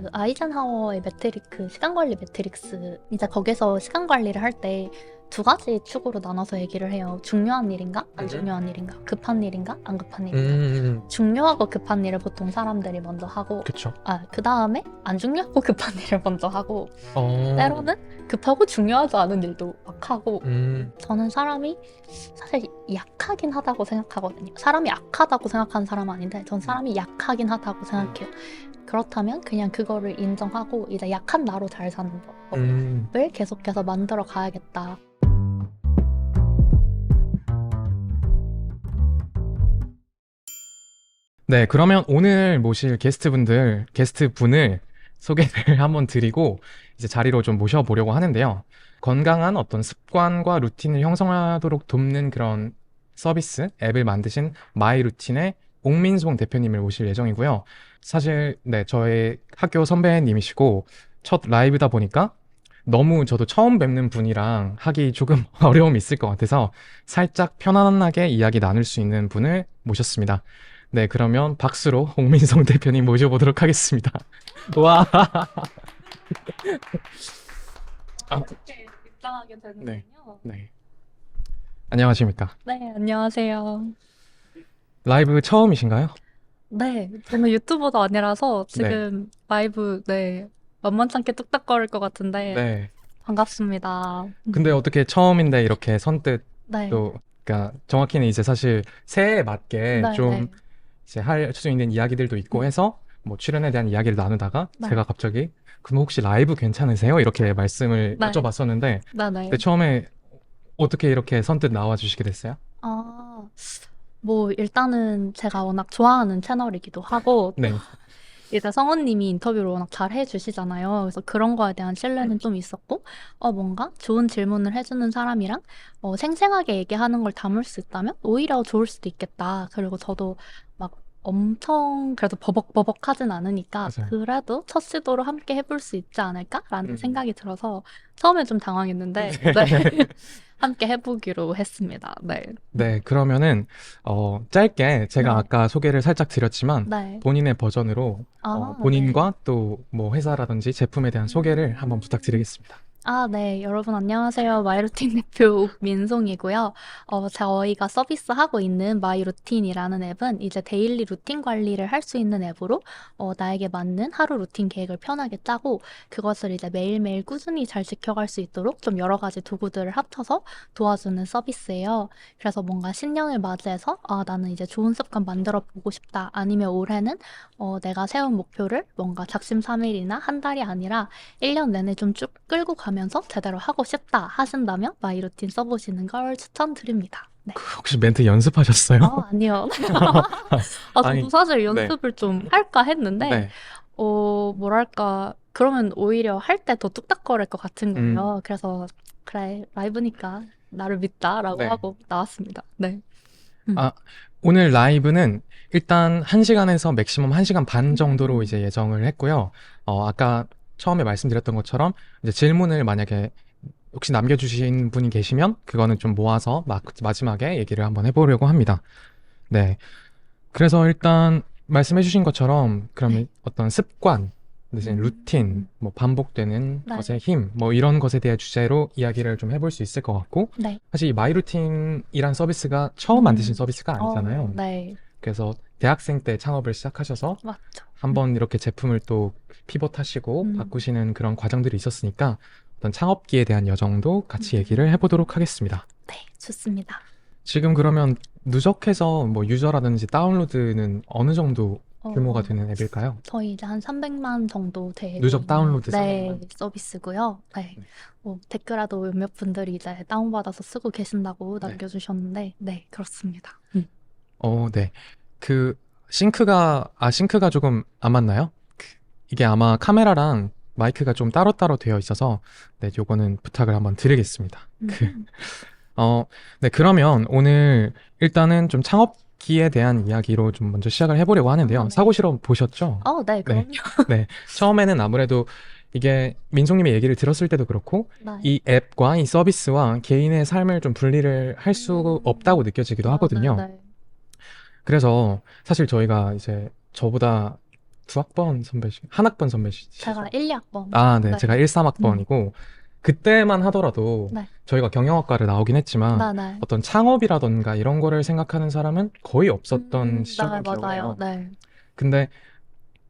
그 아이젠하워의 매트릭스 시간 관리 매트릭스 이제 거기서 시간 관리를 할 때 두 가지 축으로 나눠서 얘기를 해요. 중요한 일인가? 안 중요한 일인가? 급한 일인가? 안 급한 일인가? 중요하고 급한 일을 보통 사람들이 먼저 하고 그쵸. 그 다음에 안 중요하고 급한 일을 먼저 하고 어, 때로는 급하고 중요하지 않은 일도 막 하고 저는 사람이 사실 약하긴 하다고 생각하거든요. 사람이 약하다고 생각하는 사람은 아닌데 전 사람이 약하긴 하다고 생각해요. 그렇다면 그냥 그거를 인정하고 이제 약한 나로 잘 사는 법을 계속해서 만들어 가야겠다. 네, 그러면 오늘 모실 게스트분을 소개를 한번 드리고 이제 자리로 좀 모셔보려고 하는데요. 건강한 어떤 습관과 루틴을 형성하도록 돕는 그런 서비스, 앱을 만드신 마이루틴의 옥민송 대표님을 모실 예정이고요. 사실, 네, 저의 학교 선배님이시고 첫 라이브다 보니까 너무 저도 처음 뵙는 분이랑 하기 조금 어려움이 있을 것 같아서 살짝 편안하게 이야기 나눌 수 있는 분을 모셨습니다. 네, 그러면 박수로 홍민성 대표님 모셔보도록 하겠습니다. 와, 아, 이렇게 입장하게 네, 되는군요. 네. 안녕하십니까. 네, 안녕하세요. 라이브 처음이신가요? 네, 저는 유튜버도 아니라서 네, 지금 라이브, 네, 만만찮게 뚝딱거릴 것 같은데 네. 반갑습니다. 근데 어떻게 처음인데 이렇게 선뜻 네, 또, 그러니까 정확히는 이제 사실 새해에 맞게 네, 좀 네. 이제 할 수 있는 이야기들도 있고 음, 해서 뭐 출연에 대한 이야기를 나누다가 네, 제가 갑자기 그럼 혹시 라이브 괜찮으세요? 이렇게 말씀을 네, 여쭤봤었는데 네, 그때 네. 처음에 어떻게 이렇게 선뜻 나와 주시게 됐어요? 아, 뭐 일단은 제가 워낙 좋아하는 채널이기도 하고 또 네. 이제 성우님이 인터뷰를 워낙 잘 해주시잖아요. 그래서 그런 거에 대한 신뢰는 좀 있었고, 뭔가 좋은 질문을 해주는 사람이랑 생생하게 얘기하는 걸 담을 수 있다면 오히려 좋을 수도 있겠다. 그리고 저도 막 엄청 그래도 버벅버벅하진 않으니까 맞아요. 그래도 첫 시도로 함께 해볼 수 있지 않을까라는 음. 생각이 들어서 처음에 좀 당황했는데, 네. 네. 함께 해보기로 했습니다. 네. 네, 그러면은 짧게 제가 네. 아까 소개를 살짝 드렸지만 네. 본인의 버전으로 네. 본인과 또 뭐 회사라든지 제품에 대한 소개를 한번 부탁드리겠습니다. 네. 여러분 안녕하세요. 마이루틴 대표 민송이고요. 저희가 서비스하고 있는 마이루틴이라는 앱은 이제 데일리 루틴 관리를 할 수 있는 앱으로 나에게 맞는 하루 루틴 계획을 편하게 짜고 그것을 이제 매일매일 꾸준히 잘 지켜갈 수 있도록 좀 여러 가지 도구들을 합쳐서 도와주는 서비스예요. 그래서 뭔가 신년을 맞이해서 나는 이제 좋은 습관 만들어 보고 싶다. 아니면 올해는 내가 세운 목표를 뭔가 작심삼일이나 한 달이 아니라 1년 내내 좀 쭉 끌고 가면서 제대로 하고 싶다 하신다면 마이루틴 써보시는 걸 추천드립니다. 네. 혹시 멘트 연습하셨어요? 아니요. 저도 아니, 사실 네, 연습을 좀 할까 했는데, 네, 뭐랄까, 그러면 오히려 할 때 더 뚝딱거릴 것 같은 음, 거예요. 그래서, 그래, 라이브니까 나를 믿다라고 네. 하고 나왔습니다. 네. 음. 아, 오늘 라이브는 일단 1시간에서 맥시멈 1시간 반 정도로 음. 이제 예정을 했고요. 아까 처음에 말씀드렸던 것처럼 이제 질문을 만약에 혹시 남겨주신 분이 계시면 그거는 좀 모아서 마지막에 얘기를 한번 해보려고 합니다. 네. 그래서 일단 말씀해주신 것처럼 네. 그러면 어떤 습관, 이제 루틴, 음. 뭐 반복되는 네. 것의 힘, 뭐 이런 것에 대한 주제로 이야기를 좀 해볼 수 있을 것 같고 네. 사실 이 마이루틴이란 서비스가 처음 만드신 음. 서비스가 아니잖아요. 네. 그래서 대학생 때 창업을 시작하셔서 맞죠. 한번 이렇게 제품을 또 피벗하시고 음. 바꾸시는 그런 과정들이 있었으니까 어떤 창업기에 대한 여정도 같이 얘기를 음. 해보도록 하겠습니다. 네, 좋습니다. 지금 그러면 누적해서 뭐 유저라든지 다운로드는 어느 정도 규모가 어, 되는 앱일까요? 저희 이제 한 300만 정도 되고 누적 있는, 다운로드 네, 300만. 서비스고요. 네. 네. 댓글에도 몇몇 분들이 이제 다운받아서 쓰고 계신다고 네. 남겨주셨는데, 네, 그렇습니다. 네. 그 싱크가 조금 안 맞나요? 이게 아마 카메라랑 마이크가 좀 따로따로 되어 있어서 네, 요거는 부탁을 한번 드리겠습니다. 음. 어, 네, 그러면 오늘 일단은 좀 창업기에 대한 이야기로 좀 먼저 시작을 해보려고 하는데요. 네. 사고 실험 보셨죠? 네, 네, 그럼요. 네. 처음에는 아무래도 이게 민송님의 얘기를 들었을 때도 그렇고 네. 이 앱과 이 서비스와 개인의 삶을 좀 분리를 할 수 없다고 느껴지기도 네, 하거든요. 네. 그래서 사실 저희가 이제 저보다 두 학번 선배시, 한 학번 선배시죠? 제가 1, 2학번. 아, 네. 네. 제가 1, 3학번이고, 그때만 하더라도 네. 저희가 경영학과를 나오긴 했지만, 네. 어떤 창업이라던가 이런 거를 생각하는 사람은 거의 없었던 네, 시절을 맞아요. 기억해요. 네. 근데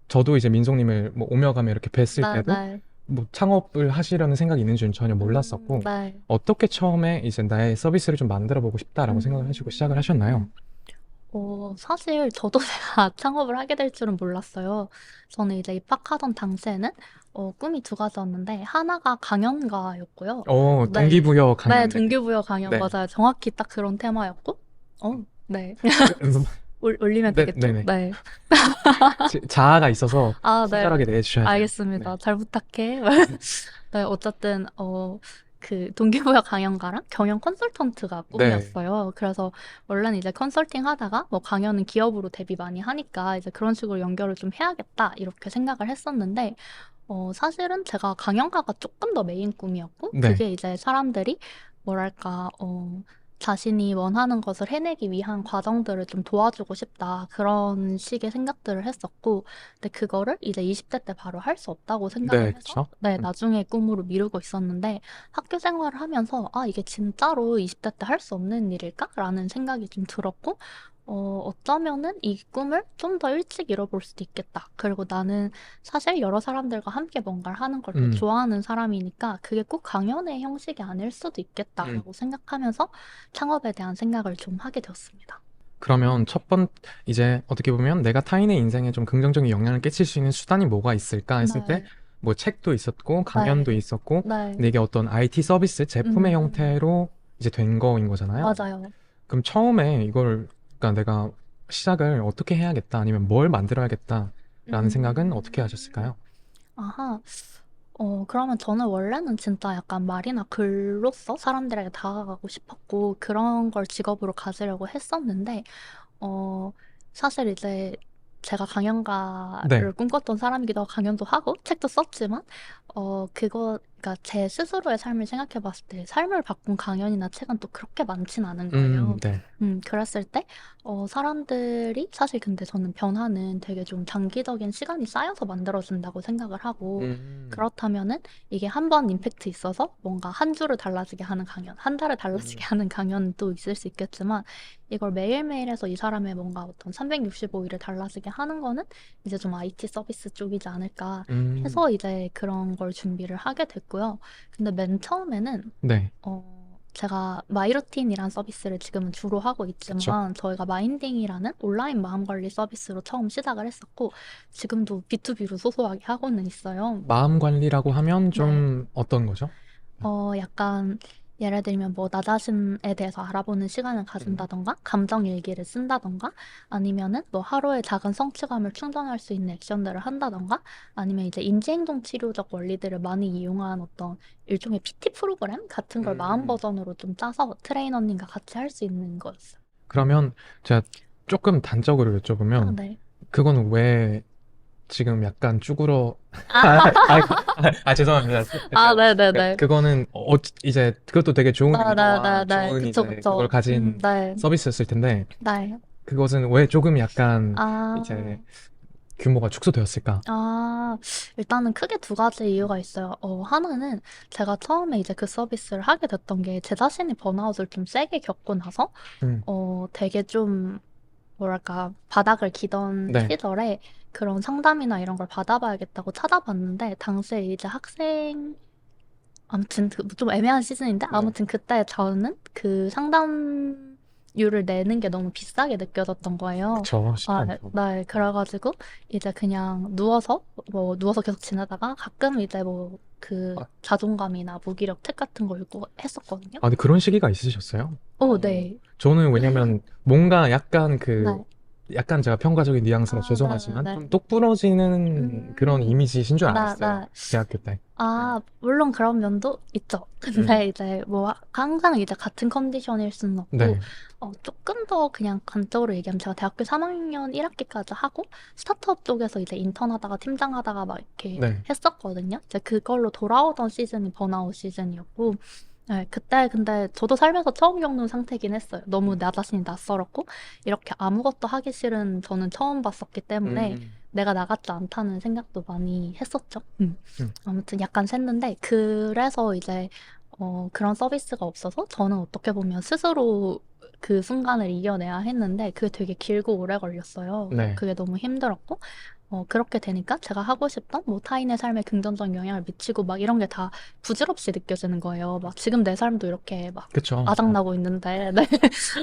저도 이제 민송님을 뭐 오며 가며 이렇게 뵀을 네, 때도 네. 뭐 창업을 하시려는 생각이 있는 줄은 전혀 몰랐었고, 네. 어떻게 처음에 이제 나의 서비스를 좀 만들어 보고 싶다라고 생각을 하시고 시작을 하셨나요? 사실 저도 제가 창업을 하게 될 줄은 몰랐어요. 저는 이제 입학하던 당시에는 꿈이 두 가지였는데 하나가 강연가였고요. 네. 동기부여 네, 강연. 동기부여 강연 네. 맞아요. 정확히 딱 그런 테마였고. 네. 올리면 네, 되겠죠? 네네. 네. 자아가 있어서 아, 네. 친절하게 내주셔야 돼요. 네. 알겠습니다. 잘 부탁해. 네, 어쨌든, 그 동기부여 강연가랑 경영 컨설턴트가 네. 꿈이었어요. 그래서 원래는 이제 컨설팅 하다가 뭐 강연은 기업으로 대비 많이 하니까 이제 그런 식으로 연결을 좀 해야겠다 이렇게 생각을 했었는데 사실은 제가 강연가가 조금 더 메인 꿈이었고 네. 그게 이제 사람들이 뭐랄까 자신이 원하는 것을 해내기 위한 과정들을 좀 도와주고 싶다. 그런 식의 생각들을 했었고, 근데 그거를 이제 20대 때 바로 할 수 없다고 네, 생각을 해서, 그쵸? 네, 나중에 꿈으로 미루고 있었는데, 학교 생활을 하면서, 아, 이게 진짜로 20대 때 할 수 없는 일일까? 라는 생각이 좀 들었고, 어쩌면은 이 꿈을 좀 더 일찍 이뤄볼 수도 있겠다. 그리고 나는 사실 여러 사람들과 함께 뭔가를 하는 걸 더 음, 좋아하는 사람이니까 그게 꼭 강연의 형식이 아닐 수도 음. 있겠다라고 생각하면서 창업에 대한 생각을 좀 하게 되었습니다. 그러면 이제 어떻게 보면 내가 타인의 인생에 좀 긍정적인 영향을 끼칠 수 있는 수단이 뭐가 있을까 했을 때, 네, 뭐 책도 있었고, 강연도 네, 있었고, 네, 근데 이게 어떤 IT 서비스, 제품의 음, 형태로 이제 된 거인 거잖아요. 맞아요. 그럼 처음에 그러니까 내가 시작을 어떻게 해야겠다, 아니면 뭘 만들어야겠다라는 생각은 어떻게 음, 하셨을까요? 아하. 그러면 저는 원래는 진짜 약간 말이나 글로써 사람들에게 다가가고 싶었고, 그런 걸 직업으로 가지려고 했었는데, 어, 사실 이제 제가 네. 강연가를 꿈꿨던 사람이기도 하고 강연도 하고 책도 썼지만 그러니까 제 스스로의 삶을 생각해 봤을 때 삶을 바꾼 강연이나 책은 또 그렇게 많진 않은 거예요. 네. 그랬을 때 사람들이 사실 근데 저는 변화는 되게 좀 장기적인 시간이 쌓여서 만들어진다고 생각을 하고 음, 그렇다면은 이게 한 번 임팩트 있어서 뭔가 한 주를 달라지게 하는 강연, 한 달을 달라지게 음, 하는 강연도 있을 수 있겠지만 이걸 매일매일 해서 이 사람의 뭔가 어떤 365일을 달라지게 하는 거는 이제 좀 IT 서비스 쪽이지 않을까 음, 해서 이제 그런 걸 준비를 하게 됐고요. 근데 맨 처음에는, 네. 제가 마이루틴이란 서비스를 지금은 주로 하고 그쵸. 있지만 저희가 마인딩이라는 온라인 마음관리 서비스로 처음 시작을 했었고 지금도 B2B로 소소하게 하고는 있어요. 마음 관리라고 하면 네. 좀 어떤 거죠? 약간 예를 들면 뭐 나 자신에 대해서 알아보는 시간을 음, 가진다던가 감정 일기를 쓴다던가 아니면은 뭐 하루에 작은 성취감을 충전할 수 있는 액션들을 한다던가 아니면 이제 인지행동 치료적 원리들을 많이 이용한 어떤 일종의 PT 프로그램 같은 걸 마음 음. 버전으로 좀 짜서 트레이너님과 같이 할 수 있는 거였어요. 그러면 제가 조금 단적으로 아, 여쭤보면, 네. 그거는 왜 지금 약간 쭈그러, 아, 죄송합니다. 아, 제가, 네네네. 그거는, 이제, 그것도 되게 좋은 의도와 네네네네. 좋은 그쵸, 이제, 그걸 그쵸. 가진 네. 서비스였을 텐데, 네. 그것은 왜 조금 약간, 아. 이제, 규모가 축소되었을까? 일단은 크게 두 가지 이유가 있어요. 하나는 제가 처음에 이제 그 서비스를 하게 됐던 게 제 자신이 번아웃을 좀 세게 겪고 나서, 음, 되게 좀, 뭐랄까, 바닥을 기던 네. 시절에 그런 상담이나 이런 걸 받아봐야겠다고 찾아봤는데, 당시에 이제 아무튼 좀 애매한 시즌인데, 네. 아무튼 그때 저는 그 상담료를 내는 게 너무 비싸게 느껴졌던 거예요. 그쵸. 쉽지 아, 않죠. 네. 그래가지고 이제 그냥 누워서 계속 지내다가 가끔 이제 뭐 그 아, 자존감이나 무기력 책 같은 거 읽고 했었거든요. 근데 그런 시기가 있으셨어요? 네. 저는 왜냐면 뭔가 네. 약간 제가 평가적인 뉘앙스라 아, 죄송하지만 네네네. 좀 똑부러지는 그런 음, 이미지신 줄 네, 알았어요. 네. 대학교 때. 물론 그런 면도 있죠. 음, 근데 이제 뭐 항상 이제 같은 컨디션일 수는 없고, 네. 조금 더 그냥 간적으로 얘기하면 제가 대학교 3학년 1학기까지 하고, 스타트업 쪽에서 이제 인턴하다가 팀장하다가 막 이렇게 네. 했었거든요. 이제 그걸로 돌아오던 시즌이 번아웃 시즌이었고, 네, 그때 근데 저도 살면서 처음 겪는 상태긴 했어요. 너무 나 자신이 낯설었고, 이렇게 아무것도 하기 싫은 저는 처음 봤었기 때문에, 음. 내가 나같지 않다는 생각도 많이 했었죠. 음. 아무튼 약간 샜는데 그래서 이제 그런 서비스가 없어서 저는 어떻게 보면 스스로 그 순간을 이겨내야 했는데 그게 되게 길고 오래 걸렸어요. 네. 그게 너무 힘들었고 그렇게 되니까 제가 하고 싶던 뭐 타인의 삶에 긍정적 영향을 미치고 막 이런 게 다 부질없이 느껴지는 거예요. 막 지금 내 삶도 이렇게 막 그쵸. 아작나고 있는데 네.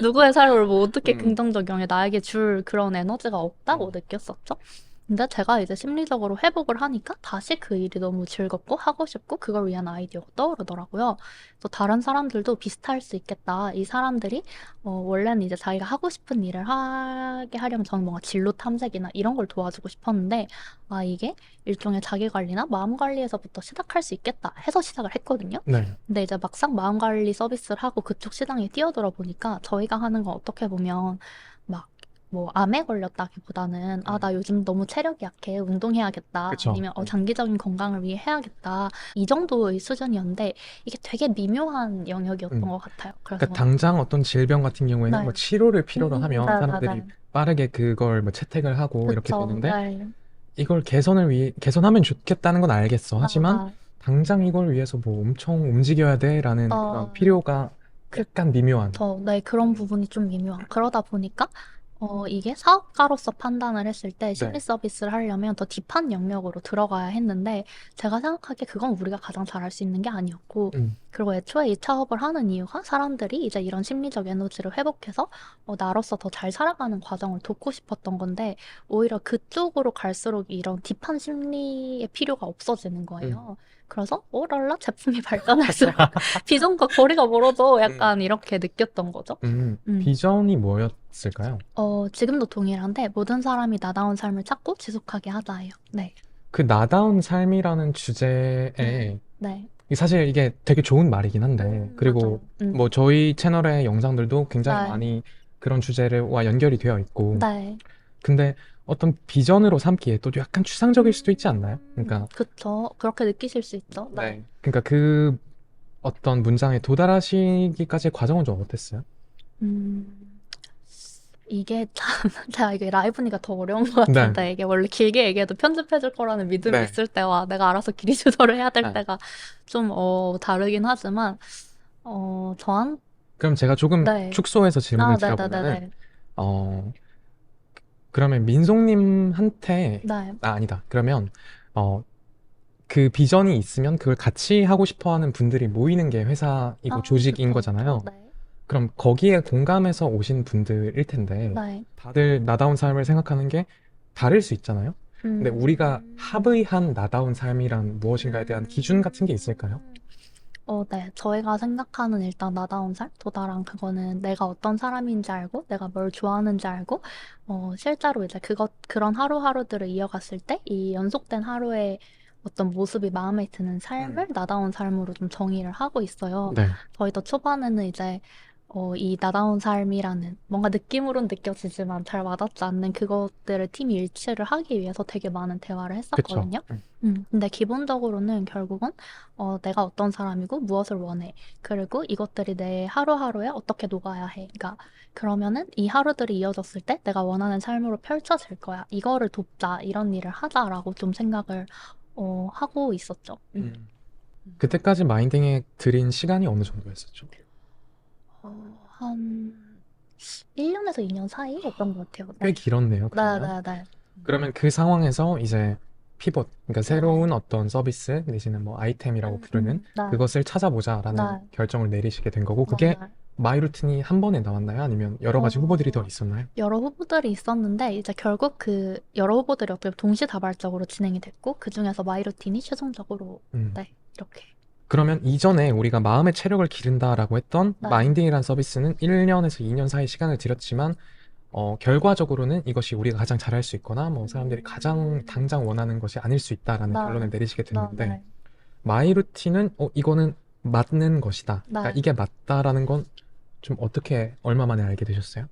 누구의 삶을 뭐 어떻게 음. 긍정적 영향을 나에게 줄 그런 에너지가 없다고 음. 느꼈었죠. 근데 제가 이제 심리적으로 회복을 하니까 다시 그 일이 너무 즐겁고 하고 싶고 그걸 위한 아이디어가 떠오르더라고요. 또 다른 사람들도 비슷할 수 있겠다. 이 사람들이 원래는 이제 자기가 하고 싶은 일을 하게 하려면 저는 뭔가 진로 탐색이나 이런 걸 도와주고 싶었는데 아 이게 일종의 자기 관리나 마음 관리에서부터 시작할 수 있겠다 해서 시작을 했거든요. 네. 근데 이제 막상 마음 관리 서비스를 하고 그쪽 시장에 뛰어들어 보니까 저희가 하는 건 어떻게 보면 막 뭐 암에 걸렸다기보다는 아, 나 요즘 너무 체력이 약해. 운동해야겠다. 그쵸. 아니면 장기적인 건강을 위해 해야겠다. 이 정도의 수준이었는데 이게 되게 미묘한 영역이었던 음. 것 같아요. 그러니까 그래서 당장 어떤 질병 같은 경우에는 뭐 네. 치료를 필요로 하면 네, 네, 사람들이 네. 빠르게 그걸 뭐 채택을 하고 이렇게 그쵸. 되는데 네. 이걸 개선하면 좋겠다는 건 알겠어. 아, 하지만 아. 당장 이걸 위해서 뭐 엄청 움직여야 돼라는 그런 어, 필요가 약간 미묘한. 네, 그런 부분이 좀 미묘한. 그러다 보니까, 이게 사업가로서 판단을 했을 때 심리 네. 서비스를 하려면 더 딥한 영역으로 들어가야 했는데, 제가 생각하기에 그건 우리가 가장 잘할 수 있는 게 아니었고, 음. 그리고 애초에 이 사업을 하는 이유가 사람들이 이제 이런 심리적 에너지를 회복해서, 나로서 더 잘 살아가는 과정을 돕고 싶었던 건데, 오히려 그쪽으로 갈수록 이런 딥한 심리의 필요가 없어지는 음. 거예요. 그래서, 랄라 제품이 발전할수록 비전과 거리가 멀어져 음. 약간 이렇게 느꼈던 거죠. 음. 비전이 뭐였을까요? 지금도 동일한데 모든 사람이 나다운 삶을 찾고 지속하게 하자예요. 네. 그 나다운 삶이라는 네. 주제에 네. 사실 이게 되게 좋은 말이긴 한데 맞아요. 그리고 뭐 저희 채널의 영상들도 굉장히 네. 많이 그런 주제와 연결이 되어 있고 네. 근데 어떤 비전으로 삼기에 또 약간 추상적일 수도 있지 않나요? 그러니까 그쵸. 그렇게 느끼실 수 있죠. 네. 네. 그러니까 그 어떤 문장에 도달하시기까지의 과정은 좀 어땠어요? 음, 이게 참, 제가 이게 라이브니까 더 어려운 것 네. 같은데, 이게 원래 길게 얘기해도 편집해줄 거라는 믿음이 네. 있을 때와 내가 알아서 길이 조절을 해야 될 네. 때가 좀, 다르긴 하지만, 저한, 그럼 제가 조금 네. 축소해서 질문을 드려보면은 네네네네. 어 그러면 민송님한테 네. 아니다. 그러면 어 그 비전이 있으면 그걸 같이 하고 싶어 하는 분들이 모이는 게 회사이고 조직인 그쵸, 그쵸. 거잖아요. 네. 그럼 거기에 공감해서 오신 분들일 텐데 네. 다들 나다운 삶을 생각하는 게 다를 수 있잖아요. 근데 우리가 음. 합의한 나다운 삶이란 무엇인가에 대한 기준 같은 게 있을까요? 네. 저희가 생각하는 일단 나다운 삶? 도다랑 그거는 내가 어떤 사람인지 알고, 내가 뭘 좋아하는지 알고, 실제로 이제 그런 하루하루들을 이어갔을 때, 이 연속된 하루의 어떤 모습이 마음에 드는 삶을 나다운 삶으로 좀 정의를 하고 있어요. 네. 저희도 초반에는 이제, 이 나다운 삶이라는 뭔가 느낌으로는 느껴지지만 잘 와닿지 않는 그것들을 팀이 일치를 하기 위해서 되게 많은 대화를 그쵸. 했었거든요. 근데 기본적으로는 결국은 내가 어떤 사람이고 무엇을 원해. 그리고 이것들이 내 하루하루에 어떻게 녹아야 해. 그러니까 그러면은 이 하루들이 이어졌을 때 내가 원하는 삶으로 펼쳐질 거야. 이거를 돕자. 이런 일을 하자라고 좀 생각을 하고 있었죠. 음. 그때까지 마인딩에 들인 시간이 어느 정도였었죠? 한 1년에서 2년 사이였던 것 같아요. 꽤 네. 길었네요, 네, 그러면. 네, 네. 그러면 그 상황에서 이제 피봇, 그러니까 네. 새로운 어떤 서비스 내지는 뭐 아이템이라고 부르는 네. 그것을 찾아보자라는 네. 결정을 내리시게 된 거고, 네, 그게 네. 마이루틴이 한 번에 나왔나요? 아니면 여러 가지 후보들이 더 있었나요? 여러 후보들이 있었는데 이제 결국 그 여러 후보들이 어떻게 보면 동시다발적으로 진행이 됐고 그 중에서 마이루틴이 최종적으로 음. 네 이렇게 그러면 이전에 우리가 마음의 체력을 기른다라고 했던 네. 마인딩이라는 서비스는 1년에서 2년 사이 시간을 들였지만 결과적으로는 이것이 우리가 가장 잘할 수 있거나 뭐 사람들이 가장 당장 원하는 것이 아닐 수 있다라는 네. 결론을 내리시게 됐는데 네. 마이루틴은 이거는 맞는 것이다. 그러니까 네. 이게 맞다라는 건 좀 어떻게 얼마 만에 알게 되셨어요?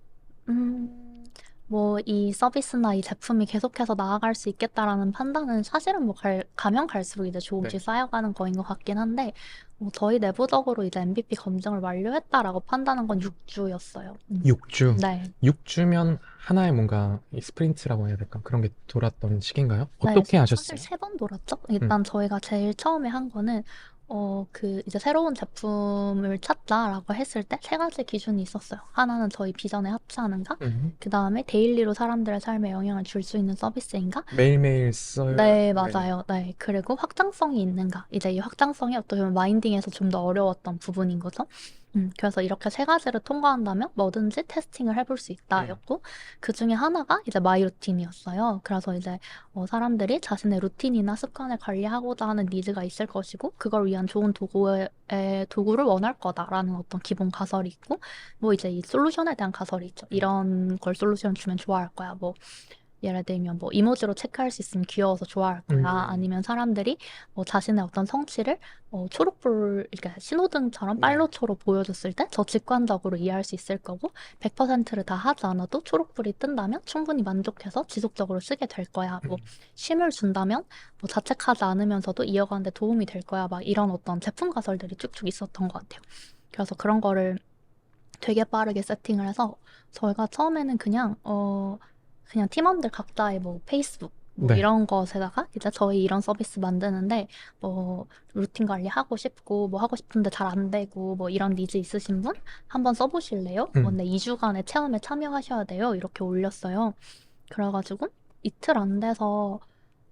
음, 뭐 이 서비스나 이 제품이 계속해서 나아갈 수 있겠다라는 판단은 사실은 뭐 가면 갈수록 이제 조금씩 네. 쌓여가는 거인 것 같긴 한데, 뭐 저희 내부적으로 이제 MVP 검증을 완료했다라고 판단한 건 6주였어요. 6주. 네. 6주면 하나의 뭔가 이 스프린트라고 해야 될까? 그런 게 돌았던 시기인가요? 네, 어떻게 사실 하셨어요? 3번 돌았죠. 음, 일단 저희가 제일 처음에 한 거는 이제 새로운 제품을 찾자라고 했을 때 세 가지 기준이 있었어요. 하나는 저희 비전에 합치하는가? 음. 그 다음에 데일리로 사람들의 삶에 영향을 줄 수 있는 서비스인가? 매일매일 써야, 네, 네네. 맞아요. 네. 그리고 확장성이 있는가? 이제 이 확장성이 어떻게 보면 마인딩에서 좀 더 어려웠던 부분인 거죠. 그래서 이렇게 세 가지를 통과한다면 뭐든지 테스팅을 해볼 수 음, 있다였고, 그 중에 하나가 이제 마이 루틴이었어요. 그래서 이제 사람들이 자신의 루틴이나 습관을 관리하고자 하는 니즈가 있을 것이고, 그걸 위한 좋은 도구를 원할 거다라는 어떤 기본 가설이 있고, 뭐 이제 이 솔루션에 대한 가설이 있죠. 이런 걸 솔루션 주면 좋아할 거야. 뭐 예를 들면 뭐 이모지로 체크할 수 있으면 귀여워서 좋아할 거야. 음, 아니면 사람들이 자신의 어떤 성취를 초록불, 그러니까 신호등처럼 네. 빨로초로 보여줬을 때 더 직관적으로 이해할 수 있을 거고, 100%를 다 하지 않아도 초록불이 뜬다면 충분히 만족해서 지속적으로 쓰게 될 거야. 뭐 음, 쉼을 준다면 뭐 자책하지 않으면서도 이어가는 데 도움이 될 거야. 막 이런 어떤 제품 가설들이 쭉쭉 있었던 것 같아요. 그래서 그런 거를 되게 빠르게 세팅을 해서 저희가 처음에는 그냥 팀원들 각자의 뭐 페이스북 뭐 네. 이런 것에다가 이제 저희 이런 서비스 만드는데 뭐 루틴 관리 하고 싶고 뭐 하고 싶은데 잘 안 되고 뭐 이런 니즈 있으신 분 한번 써보실래요? 음, 근데 2주간의 체험에 참여하셔야 돼요. 이렇게 올렸어요. 그래가지고 이틀 안 돼서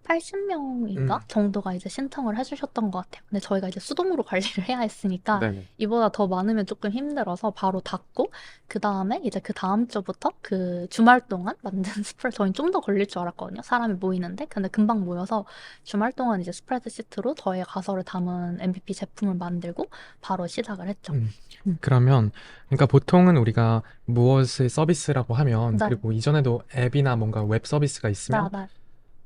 80명인가 음, 정도가 이제 신청을 해주셨던 것 같아요. 근데 저희가 이제 수동으로 관리를 해야 했으니까 네네. 이보다 더 많으면 조금 힘들어서 바로 닫고, 그 다음에 이제 그 다음 주부터 그 주말 동안 만든 스프레드, 저희는 좀 더 걸릴 줄 알았거든요. 사람이 모이는데. 근데 금방 모여서 주말 동안 이제 스프레드시트로 저의 가설을 담은 MVP 제품을 만들고 바로 시작을 했죠. 음. 음. 그러면, 그러니까 보통은 우리가 무엇을 서비스라고 하면, 네, 그리고 이전에도 앱이나 뭔가 웹 서비스가 있으면, 나,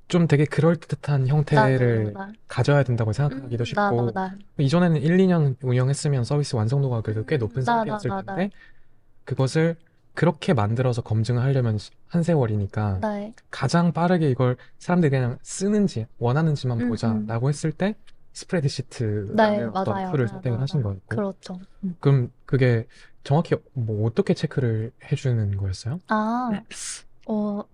좀 되게 그럴듯한 나, 나, 나, 형태를 나. 가져야 된다고 생각하기도 나, 나, 쉽고, 나. 이전에는 1, 2년 운영했으면 서비스 완성도가 그래도 꽤 높은 나, 나, 상태였을 나, 나. 텐데, 그것을 그렇게 만들어서 검증을 하려면 한 세월이니까, 네. 가장 빠르게 이걸 사람들이 그냥 쓰는지, 원하는지만 음, 음. 보자라고 했을 때, 네, 스프레드시트라는 어떤 맞아요. 툴을 네, 선택을 하신 맞아요. 거였고, 그렇죠. 그럼 그게 정확히 뭐 어떻게 체크를 해주는 거였어요? 아,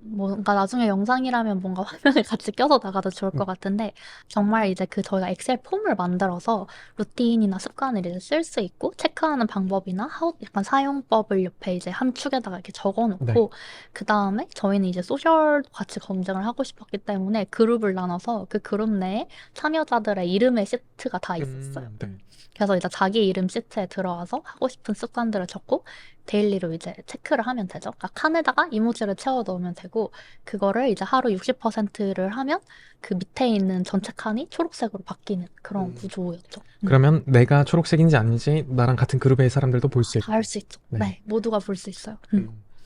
뭔가 나중에 영상이라면 뭔가 화면을 같이 껴서 나가도 좋을 것 음, 같은데, 정말 이제 저희가 엑셀 폼을 만들어서 루틴이나 습관을 이제 쓸 수 있고, 체크하는 방법이나 약간 사용법을 옆에 이제 한 축에다가 이렇게 적어 네. 놓고, 그 다음에 저희는 이제 소셜도 같이 검증을 하고 싶었기 때문에 그룹을 나눠서 그 그룹 내에 참여자들의 이름의 시트가 다 있었어요. 네. 그래서 이제 자기 이름 시트에 들어와서 하고 싶은 습관들을 적고, 데일리로 이제 체크를 하면 되죠. 그러니까 칸에다가 이모지를 채워 넣으면 되고, 그거를 이제 하루 60%를 하면 그 밑에 있는 전체 칸이 초록색으로 바뀌는 그런 음. 구조였죠. 그러면 내가 초록색인지 아닌지 나랑 같은 그룹의 사람들도 볼 수 다 할 있고. 수 있죠. 네. 네, 모두가 볼 수 있어요.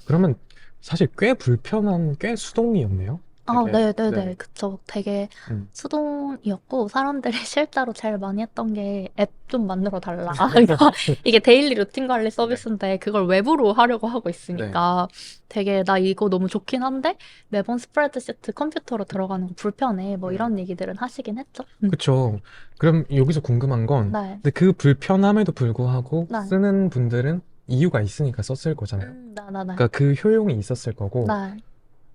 그러면 사실 꽤 불편한, 꽤 수동이었네요. 아, 되게, 네네네. 네. 그쵸. 되게 음. 수동이었고, 사람들이 실제로 제일 많이 했던 게 앱 좀 만들어 달라. 그러니까 이게 데일리 루틴 관리 네. 서비스인데, 그걸 웹으로 하려고 하고 네. 있으니까 되게 나 이거 너무 좋긴 한데, 매번 스프레드시트 컴퓨터로 들어가는 거 불편해. 뭐 음. 이런 얘기들은 하시긴 했죠. 그쵸. 그럼 여기서 궁금한 건, 네. 근데 그 불편함에도 불구하고 네. 쓰는 분들은 이유가 있으니까 썼을 거잖아요. 네. 그러니까 그 효용이 있었을 거고, 네.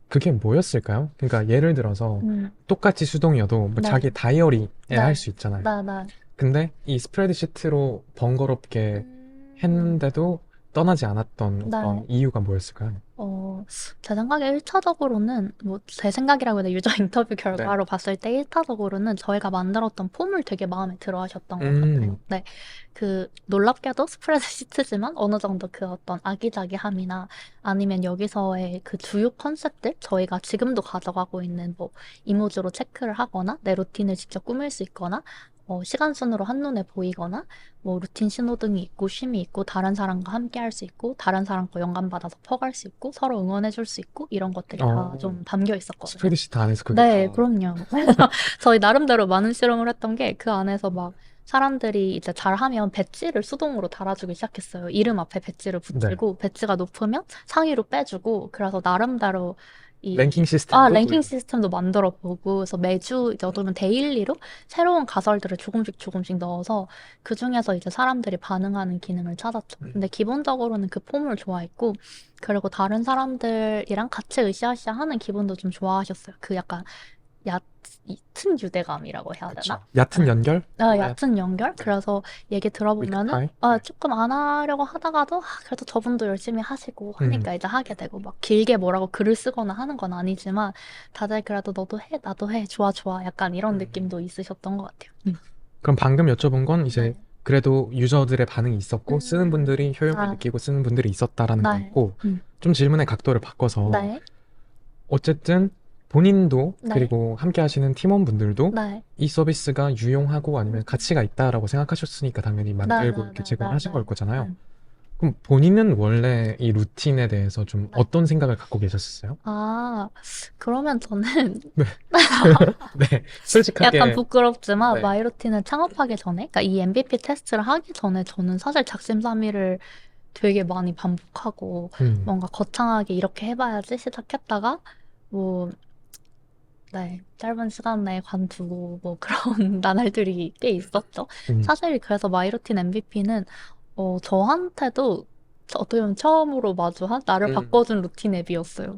그게 뭐였을까요? 그러니까 예를 들어서 음, 똑같이 수동이어도 뭐 네. 자기 다이어리에 할 네. 수 있잖아요. 네. 근데 이 스프레드시트로 번거롭게 음, 했는데도 떠나지 않았던 네. 어떤 이유가 뭐였을까요? 제 생각에 1차적으로는, 뭐, 제 생각이라고 해야 돼. 유저 인터뷰 네. 결과로 봤을 때 1차적으로는 저희가 만들었던 폼을 되게 마음에 들어 하셨던 것 같아요. 음, 네. 놀랍게도 스프레드시트지만 어느 정도 그 어떤 아기자기함이나 아니면 여기서의 그 주요 컨셉들, 저희가 지금도 가져가고 있는 뭐, 이모지로 체크를 하거나 내 루틴을 직접 꾸밀 수 있거나, 시간 순으로 한눈에 보이거나, 뭐 루틴 신호등이 있고 쉼이 있고 다른 사람과 함께 할 수 있고 다른 사람 거 영감받아서 퍼갈 수 있고 서로 응원해 줄 수 있고 이런 것들이 다 어, 좀 담겨 있었거든요. 스프레드시트 안에서 그게 네, 다, 그럼요. 저희 나름대로 많은 실험을 했던 게 그 안에서 막 사람들이 이제 잘하면 배지를 수동으로 달아주기 시작했어요. 이름 앞에 배지를 네. 붙이고 배지가 높으면 상위로 빼주고 그래서 나름대로 랭킹 랭king 시스템도 시스템도 만들어 보고 그래서 매주 이제 어쩌면 데일리로 새로운 가설들을 조금씩 조금씩 넣어서 그 중에서 이제 사람들이 반응하는 기능을 찾았죠. 근데 기본적으로는 그 폼을 좋아했고 그리고 다른 사람들이랑 같이 으쌰으쌰 하는 기분도 좀 좋아하셨어요. 그 약간 얕은 유대감이라고 해야 되나? 그쵸. 얕은 연결? 얕은 연결? 네. 그래서 얘기 들어보면은, 위크파이? 네. 조금 안 하려고 하다가도, 그래도 저분도 열심히 하시고 음, 하니까 이제 하게 되고, 막 길게 뭐라고 글을 쓰거나 하는 건 아니지만, 다들 그래도 너도 해, 나도 해, 좋아, 좋아. 약간 이런 음. 느낌도 있으셨던 것 같아요. 그럼 방금 여쭤본 건 이제 네. 그래도 유저들의 반응이 있었고 쓰는 분들이 효용을 아, 느끼고 쓰는 분들이 있었다라는 네. 거였고 좀 질문의 각도를 바꿔서 네. 어쨌든 본인도 네. 그리고 함께 하시는 팀원분들도 네. 이 서비스가 유용하고 아니면 가치가 있다라고 생각하셨으니까 당연히 네. 만들고 네. 이렇게 네. 제공을 네. 하신 걸 네. 거잖아요. 네. 그럼 본인은 원래 이 루틴에 대해서 좀 네. 어떤 생각을 갖고 계셨어요? 아, 그러면 저는 네. 네. 약간 솔직하게. 부끄럽지만 네. 마이루틴을 창업하기 전에, 그러니까 이 MVP 테스트를 하기 전에 저는 사실 작심삼일을 되게 많이 반복하고 음, 뭔가 거창하게 이렇게 해봐야지 시작했다가 뭐, 네, 짧은 시간 내에 관두고 뭐 그런 나날들이 꽤 있었죠. 음. 사실 그래서 마이루틴 MVP는 저한테도 어떻게 보면 처음으로 마주한 나를 음. 바꿔준 루틴 앱이었어요.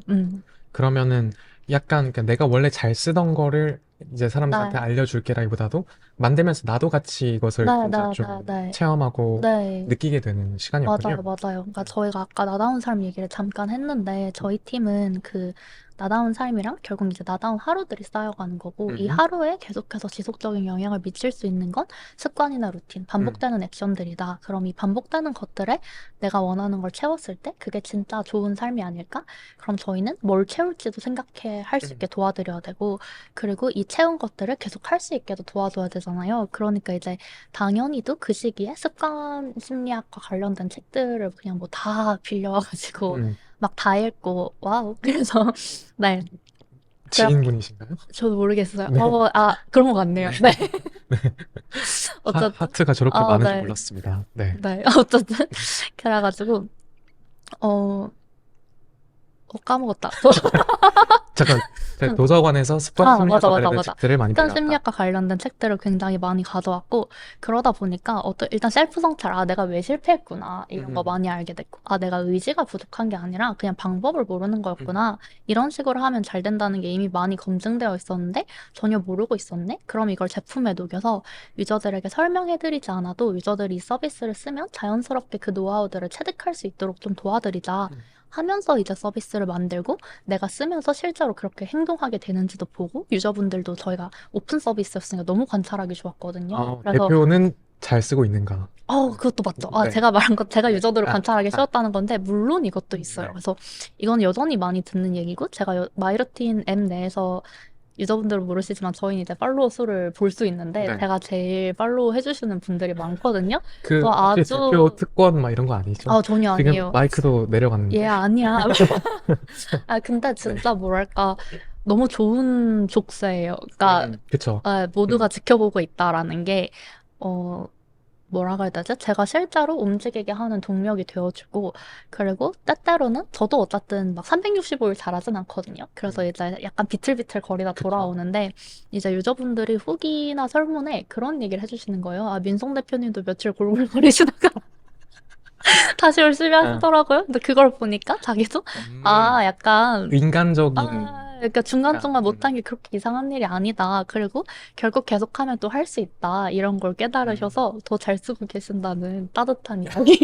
그러면은 약간 그러니까 내가 원래 잘 쓰던 거를 이제 사람들한테 네, 알려줄게라기보다도 만들면서 나도 같이 이것을 네, 진짜 네, 네, 좀 네. 체험하고 네. 느끼게 되는 시간이었군요. 맞아요, 맞아요. 그러니까 저희가 아까 나다운 삶 얘기를 잠깐 했는데 저희 팀은 그 나다운 삶이랑 결국 이제 나다운 하루들이 쌓여가는 거고 이 음, 하루에 계속해서 지속적인 영향을 미칠 수 있는 건 습관이나 루틴, 음, 반복되는 액션들이다. 그럼 이 반복되는 것들에 내가 원하는 걸 채웠을 때 그게 진짜 좋은 삶이 아닐까? 그럼 저희는 뭘 채울지도 생각해 할 수 있게 음, 도와드려야 되고 그리고 이 채운 것들을 계속 할 수 있게도 도와줘야 되잖아요. 그러니까 이제 당연히도 그 시기에 습관 심리학과 관련된 책들을 그냥 뭐 다 빌려와가지고 음. 막 다 읽고 와우 그래서 네 그렇게 지인분이신가요? 저도 모르겠어요. 네. 그런 것 같네요. 네. 네 네. 어쨌든 하트가 저렇게 많은 줄 네 몰랐습니다. 네. 네 어쨌든 그래가지고 어, 까먹었다. 잠깐, 도서관에서 습관 맞아, 심리학과 맞아, 관련된 맞아. 책들을 많이 습관 빌려왔다. 심리학과 관련된 책들을 굉장히 많이 가져왔고, 그러다 보니까 일단 셀프 성찰, 내가 왜 실패했구나. 이런 거 음, 많이 알게 됐고, 내가 의지가 부족한 게 아니라 그냥 방법을 모르는 음, 거였구나. 이런 식으로 하면 잘 된다는 게 이미 많이 검증되어 있었는데, 전혀 모르고 있었네? 그럼 이걸 제품에 녹여서 유저들에게 설명해드리지 않아도 유저들이 이 서비스를 쓰면 자연스럽게 그 노하우들을 체득할 수 있도록 좀 도와드리자. 음. 하면서 이제 서비스를 만들고 내가 쓰면서 실제로 그렇게 행동하게 되는지도 보고 유저분들도 저희가 오픈 서비스였으니까 너무 관찰하기 좋았거든요. 그래서 대표는 잘 쓰고 있는가? 그것도 맞죠. 네. 제가 말한 것 제가 네. 유저들을 관찰하기 아, 쉬웠다는 건데 물론 이것도 있어요. 네. 그래서 이건 여전히 많이 듣는 얘기고 제가 마이루틴 앱 내에서 유저분들은 모르시지만 저희는 이제 팔로워 수를 볼 수 있는데 네. 제가 제일 팔로우 해주시는 분들이 많거든요. 그 그래서 혹시 대표 아주 특권 막 이런 거 아니죠? 전혀 지금 아니에요. 마이크도 얘 내려갔는데. 아니야. 근데 네. 진짜 뭐랄까, 너무 좋은 족쇄예요. 그러니까, 그쵸. 모두가 음, 지켜보고 있다라는 게, 어, 뭐라고 해야 되지? 제가 실제로 움직이게 하는 동력이 되어주고, 그리고 때때로는 저도 어쨌든 막 365일 잘하진 않거든요. 그래서 음, 이제 약간 비틀비틀 거리다 그쵸. 돌아오는데, 이제 유저분들이 후기나 설문에 그런 얘기를 해주시는 거예요. 민성 대표님도 며칠 골골거리시다가 다시 열심히 아, 하시더라고요. 근데 그걸 보니까 자기도, 약간, 인간적인, 그러니까 중간중간 음, 못한 게 그렇게 이상한 일이 아니다. 그리고 결국 계속하면 또 할 수 있다. 이런 걸 음. 깨달으셔서 더 잘 쓰고 계신다는 따뜻한 이야기.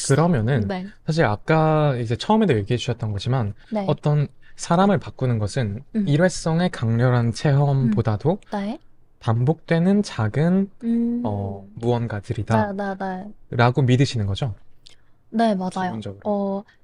그러면은 네. 사실 아까 이제 처음에도 얘기해 주셨던 거지만 네. 어떤 사람을 바꾸는 것은 음, 일회성의 강렬한 음. 체험보다도 네. 반복되는 작은 네, 무언가들이다 네, 네. 라고 믿으시는 거죠? 네, 맞아요. 기본적으로.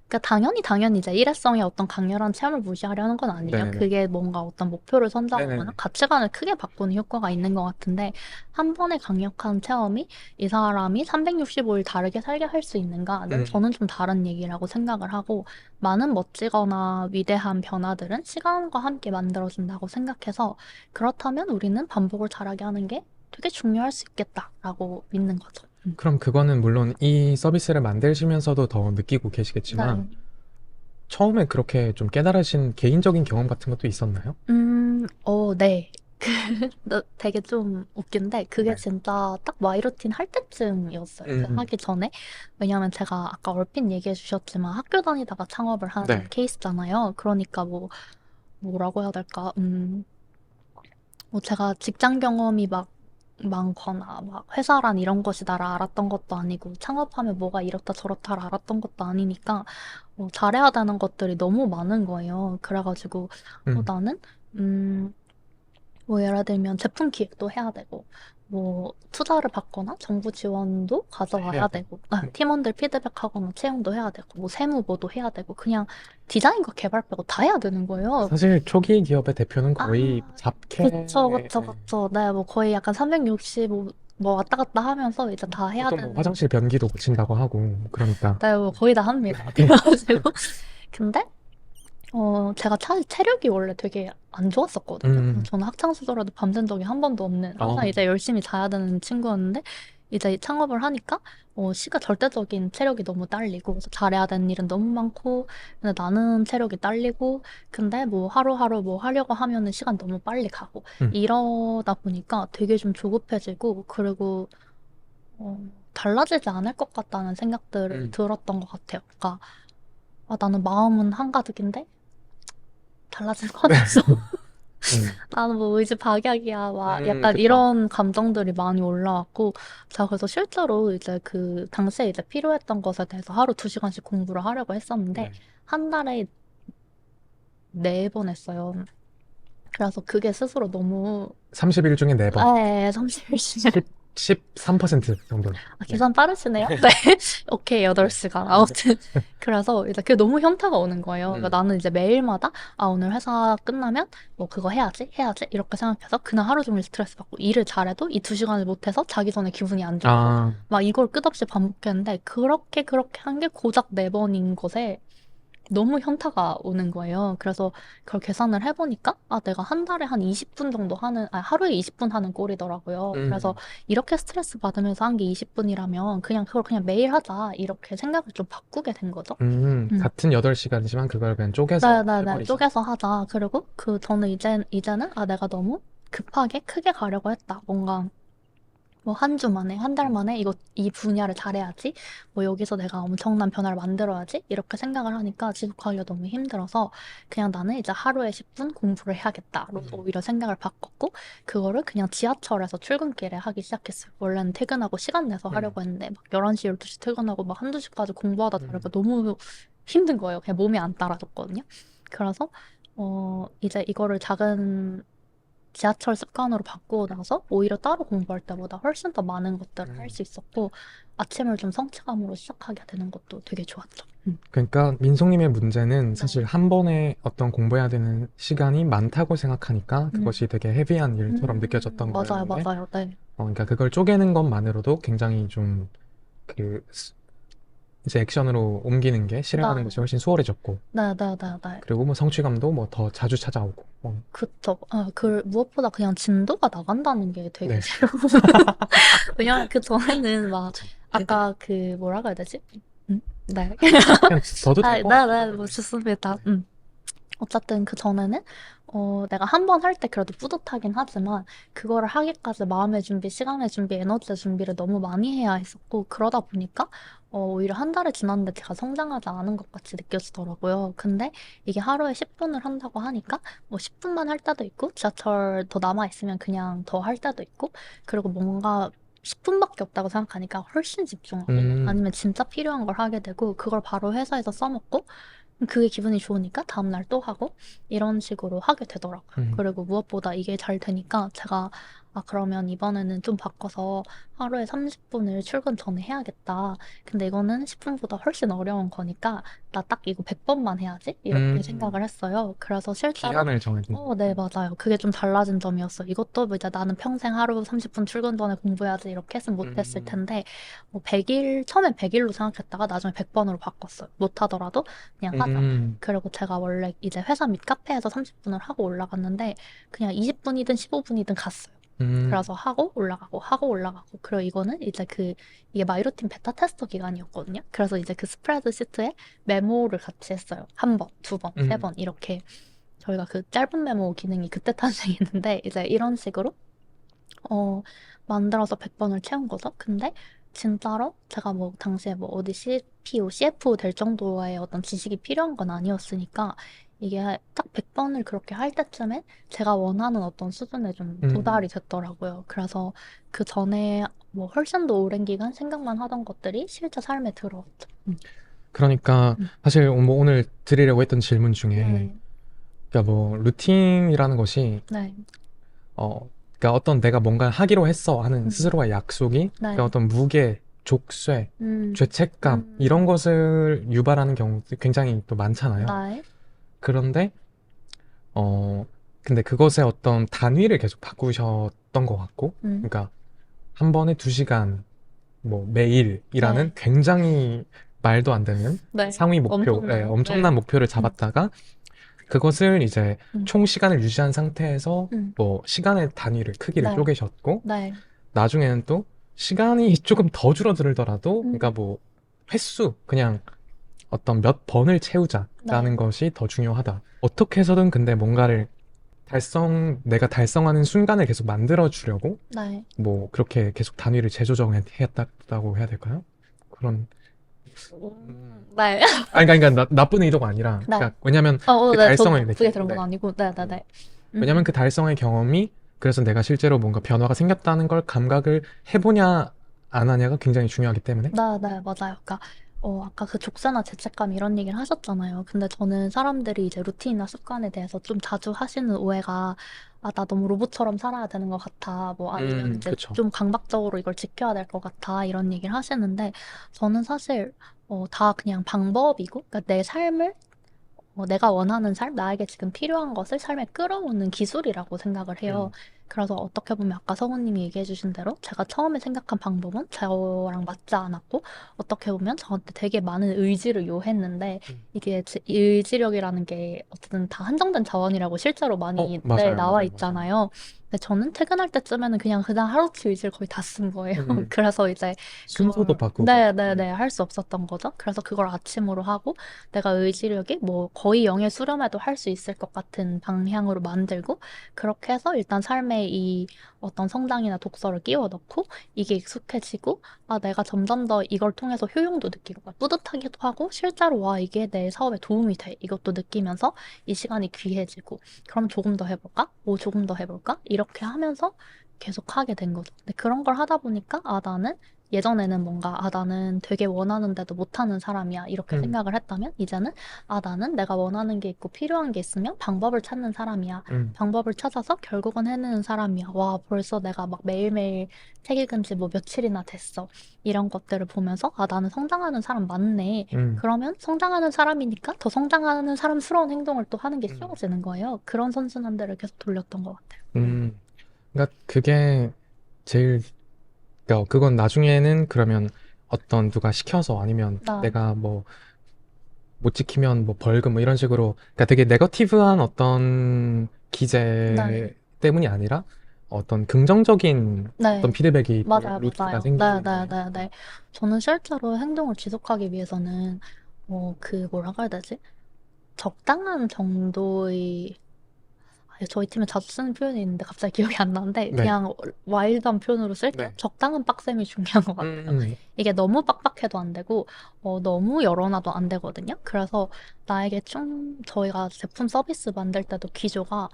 그러니까 당연히 이제 일회성의 어떤 강렬한 체험을 무시하려는 건 아니에요. 네네네. 그게 뭔가 어떤 목표를 선정하거나 네네네. 가치관을 크게 바꾸는 효과가 있는 것 같은데, 한 번의 강력한 체험이 이 사람이 365일 다르게 살게 할 수 있는가는 음, 저는 좀 다른 얘기라고 생각을 하고, 많은 멋지거나 위대한 변화들은 시간과 함께 만들어진다고 생각해서, 그렇다면 우리는 반복을 잘하게 하는 게 되게 중요할 수 있겠다라고 믿는 거죠. 그럼 그거는 물론 이 서비스를 만드시면서도 더 느끼고 계시겠지만, 네. 처음에 그렇게 좀 깨달으신 개인적인 경험 같은 것도 있었나요? 네. 되게 좀 웃긴데, 그게 네. 진짜 딱 마이루틴 할 때쯤이었어요. 그 음, 하기 전에. 왜냐면 제가 아까 얼핏 얘기해 주셨지만 학교 다니다가 창업을 한 네. 케이스잖아요. 그러니까 뭐라고 해야 될까? 뭐 제가 직장 경험이 막 많거나 막 회사란 이런 것이다라 알았던 것도 아니고 창업하면 뭐가 이렇다 저렇다라 알았던 것도 아니니까 잘해야 되는 것들이 너무 많은 거예요. 그래가지고 음, 나는 음, 뭐 예를 들면 제품 기획도 해야 되고 뭐 투자를 받거나 정부 지원도 해야 가져와야 돼요. 되고 음. 팀원들 피드백하거나 채용도 해야 되고 뭐 세무보도 해야 되고 그냥 디자인과 개발 빼고 다 해야 되는 거예요. 사실 초기 기업의 대표는 거의 아, 잡캐, 그쵸, 그쵸, 그쵸. 네, 뭐 거의 약간 365, 뭐 왔다 갔다 하면서 이제 다 해야 보통 뭐 되는. 화장실 변기도 고친다고 하고, 그러니까. 네, 뭐 거의 다 합니다. 네. 그래가지고. 근데, 제가 체력이 원래 되게 안 좋았었거든요. 음, 저는 학창 시절에도 밤샌 적이 한 번도 없는, 항상 어, 이제 열심히 자야 되는 친구였는데, 이제 창업을 하니까, 절대적인 체력이 너무 딸리고, 그래서 잘해야 되는 일은 너무 많고, 근데 나는 체력이 딸리고, 근데 뭐 하루하루 뭐 하려고 하면은 시간 너무 빨리 가고, 음, 이러다 보니까 되게 좀 조급해지고, 그리고, 달라지지 않을 것 같다는 생각들을 음, 들었던 것 같아요. 그러니까, 나는 마음은 한가득인데, 달라질 건 없어. 음, 나는 뭐 의지 박약이야. 막 약간 그쵸. 이런 감정들이 많이 올라왔고, 제가 그래서 실제로 이제 그 당시에 이제 필요했던 것에 대해서 하루 2시간씩 공부를 하려고 했었는데, 네. 한 달에 4번 했어요. 그래서 그게 스스로 너무, 30일 중에 4번. 30일씩. 13% 정도. 네. 계산 빠르시네요? 네. 오케이, 네. 8시간. 아무튼. 그래서 이제 그게 너무 현타가 오는 거예요. 그러니까 음. 나는 이제 매일마다, 오늘 회사 끝나면 뭐 그거 해야지. 이렇게 생각해서 그냥 하루 종일 스트레스 받고 일을 잘해도 이 2시간을 못해서 자기 전에 기분이 안 좋고 아, 막 이걸 끝없이 반복했는데 그렇게 한 게 고작 4번인 것에 너무 현타가 오는 거예요. 그래서 그걸 계산을 해보니까, 내가 한 달에 한 20분 정도 하루에 20분 하는 꼴이더라고요. 그래서 음, 이렇게 스트레스 받으면서 한 게 20분이라면 그냥 그걸 그냥 매일 하자. 이렇게 생각을 좀 바꾸게 된 거죠. 음. 같은 8시간이지만 그걸 그냥 쪼개서 네네네. 해버리자. 쪼개서 하자. 그리고 저는 이제는, 내가 너무 급하게 크게 가려고 했다. 뭔가 뭐 한 주 만에, 한 달 음, 만에 이 분야를 잘해야지. 뭐 여기서 내가 엄청난 변화를 만들어야지. 이렇게 생각을 하니까 지속하기가 너무 힘들어서 그냥 나는 이제 하루에 10분 공부를 해야겠다로 음, 오히려 생각을 바꿨고 그거를 그냥 지하철에서 출근길에 하기 시작했어요. 원래는 퇴근하고 시간 내서 음, 하려고 했는데 막 11시, 12시 퇴근하고 막 한두 시까지 공부하다 자니까 음, 너무 힘든 거예요. 그냥 몸이 안 따라줬거든요. 그래서 이제 이거를 작은 지하철 습관으로 바꾸고 나서 오히려 따로 공부할 때보다 훨씬 더 많은 것들을 할 음. 수 있었고 아침을 좀 성취감으로 시작하게 되는 것도 되게 좋았죠. 그러니까 민송님의 문제는 네. 사실 한 번에 어떤 공부해야 되는 시간이 많다고 생각하니까 음, 그것이 되게 헤비한 일처럼 느껴졌던 맞아요, 거였는데, 맞아요. 네. 그러니까 그걸 쪼개는 것만으로도 굉장히 좀 그 이제 액션으로 옮기는 게 실행하는 네. 것이 훨씬 수월해졌고, 네. 그리고 뭐 성취감도 뭐 더 자주 찾아오고, 그쵸. 무엇보다 그냥 진도가 나간다는 게 되게 네, 새로운. 왜냐면 그 전에는 막, 그쵸. 아까 뭐라고 해야 되지? 네. 그냥 더도 될 것 같아요. 뭐 좋습니다. 어쨌든 그 전에는 내가 한 번 할 때 그래도 뿌듯하긴 하지만 그거를 하기까지 마음의 준비, 시간의 준비, 에너지의 준비를 너무 많이 해야 했었고 그러다 보니까 오히려 한 달이 지났는데 제가 성장하지 않은 것 같이 느껴지더라고요. 근데 이게 하루에 10분을 한다고 하니까 뭐 10분만 할 때도 있고 지하철 더 남아 있으면 그냥 더 할 때도 있고 그리고 뭔가 10분밖에 없다고 생각하니까 훨씬 집중하고 음, 아니면 진짜 필요한 걸 하게 되고 그걸 바로 회사에서 써먹고 그게 기분이 좋으니까 다음날 또 하고 이런 식으로 하게 되더라고요. 음, 그리고 무엇보다 이게 잘 되니까 제가 그러면 이번에는 좀 바꿔서 하루에 30분을 출근 전에 해야겠다. 근데 이거는 10분보다 훨씬 어려운 거니까 나 딱 이거 100번만 해야지. 이렇게 음, 생각을 했어요. 그래서 실제로 기한을 정해준. 네, 맞아요. 그게 좀 달라진 점이었어요. 이것도 뭐 이제 나는 평생 하루 30분 출근 전에 공부해야지 이렇게 했으면 못했을 음, 텐데, 처음엔 100일로 생각했다가 나중에 100번으로 바꿨어요. 못하더라도 그냥 하자. 음, 그리고 제가 원래 이제 회사 밑 카페에서 30분을 하고 올라갔는데, 그냥 20분이든 15분이든 갔어요. 그래서 하고 올라가고 하고 올라가고 그리고 이거는 이제 이게 마이루틴 베타 테스터 기간이었거든요. 그래서 이제 그 스프레드 시트에 메모를 같이 했어요. 한 번, 두 번, 세 번 이렇게 저희가 그 짧은 메모 기능이 그때 탄생했는데 이제 이런 식으로 만들어서 100번을 채운 거죠. 근데 진짜로 제가 뭐 당시에 뭐 어디 CPO, CFO 될 정도의 어떤 지식이 필요한 건 아니었으니까 이게 딱 100번을 그렇게 할 때쯤에 제가 원하는 어떤 수준에 좀 도달이 됐더라고요. 그래서 그 전에 뭐 훨씬 더 오랜 기간 생각만 하던 것들이 실제 삶에 들어왔죠. 그러니까 사실 뭐 오늘 드리려고 했던 질문 중에 네, 그러니까 뭐 루틴이라는 것이 네, 그러니까 어떤 내가 뭔가 하기로 했어 하는 음, 스스로의 약속이 네, 그러니까 어떤 무게, 족쇄, 음, 죄책감 이런 것을 유발하는 경우도 굉장히 또 많잖아요. 네, 그런데 어 근데 그것의 어떤 단위를 계속 바꾸셨던 것 같고 그러니까 한 번에 2시간 뭐 매일이라는 네, 굉장히 말도 안 되는 네, 상위 목표, 예, 엄청나요. 엄청난 네, 목표를 잡았다가 그것을 이제 음, 총 시간을 유지한 상태에서 음, 뭐 시간의 단위를 크기를 네, 쪼개셨고 네, 나중에는 또 시간이 조금 더 줄어들더라도 그러니까 음, 뭐 횟수 그냥 어떤 몇 번을 네. 채우자라는 것이 더 중요하다. 어떻게 해서든 근데 뭔가를 내가 달성하는 순간을 계속 만들어 주려고 네. 뭐 그렇게 계속 단위를 재조정했다고 해야 될까요? 그런 네. 아니 그러니까 나쁜 의도가 아니라 네. 그러니까 왜냐면 그 네. 저도 달성을 나쁘게 들은 건 네. 아니고, 네, 네, 음. 네. 왜냐면 그 달성의 경험이 그래서 내가 실제로 뭔가 변화가 생겼다는 걸 감각을 해보냐 안 하냐가 굉장히 중요하기 때문에 네, 네, 맞아요. 그러니까, 아까 그 족쇄나 죄책감 이런 얘기를 하셨잖아요. 근데 저는 사람들이 이제 루틴이나 습관에 대해서 좀 자주 하시는 오해가, 아, 나 너무 로봇처럼 살아야 되는 것 같아. 뭐 아니면 이제 그쵸. 좀 강박적으로 이걸 지켜야 될 것 같아. 이런 얘기를 하시는데, 저는 사실, 다 그냥 방법이고, 그러니까 내 삶을 내가 원하는 삶, 나에게 지금 필요한 것을 삶에 끌어오는 기술이라고 생각을 해요. 그래서 어떻게 보면 아까 성우님이 얘기해주신 대로 제가 처음에 생각한 방법은 저랑 맞지 않았고, 어떻게 보면 저한테 되게 많은 의지를 요했는데, 이게 의지력이라는 게 어쨌든 다 한정된 자원이라고 실제로 많이 맞아요, 나와 맞아요, 맞아요. 있잖아요. 근데 저는 퇴근할 때쯤에는 그냥 하루치 의지를 거의 다 쓴 거예요. 그래서 이제 순서도 그걸, 바꾸고 네네네, 할 수 없었던 거죠. 그래서 그걸 아침으로 하고, 내가 의지력이 뭐 거의 0에 수렴해도 할 수 있을 것 같은 방향으로 만들고 그렇게 해서 일단 삶에 이 어떤 성장이나 독서를 끼워 넣고 이게 익숙해지고 아 내가 점점 더 이걸 통해서 효용도 느끼고 막 뿌듯하기도 하고 실제로 와 이게 내 사업에 도움이 돼 이것도 느끼면서 이 시간이 귀해지고 그럼 조금 더 해볼까? 뭐 조금 더 해볼까? 이렇게 하면서 계속 하게 된 거죠. 근데 그런 걸 하다 보니까 아 나는 예전에는 뭔가 아 나는 되게 원하는데도 못하는 사람이야 이렇게 음, 생각을 했다면 이제는 아 나는 내가 원하는 게 있고 필요한 게 있으면 방법을 찾는 사람이야 음, 방법을 찾아서 결국은 해내는 사람이야 와 벌써 내가 막 매일매일 책 읽은 지 뭐 며칠이나 됐어 이런 것들을 보면서 아 나는 성장하는 사람 맞네 음, 그러면 성장하는 사람이니까 더 성장하는 사람스러운 행동을 또 하는 게 음, 쉬워지는 거예요 그런 선순환들을 계속 돌렸던 것 같아요 그러니까 그게 제일 그러니까 그건 나중에는 그러면 어떤 누가 시켜서 아니면 나 내가 뭐 못 지키면 뭐 벌금 뭐 이런 식으로 그러니까 되게 네거티브한 어떤 네. 기재 때문이 아니라 어떤 긍정적인 어떤 네, 피드백이 또 맞아요, 루트가 맞아요. 네, 생기는 네, 거네요. 네, 네. 저는 실제로 행동을 지속하기 위해서는, 뭐라고 해야 되지? 적당한 정도의, 저희 팀에 자주 쓰는 표현이 있는데 갑자기 기억이 안 나는데, 네. 그냥 와일드한 표현으로 쓸게요. 네. 적당한 빡셈이 중요한 것 같아요. 이게 너무 빡빡해도 안 되고, 너무 열어놔도 안 되거든요. 그래서 나에게 저희가 제품 서비스 만들 때도 기조가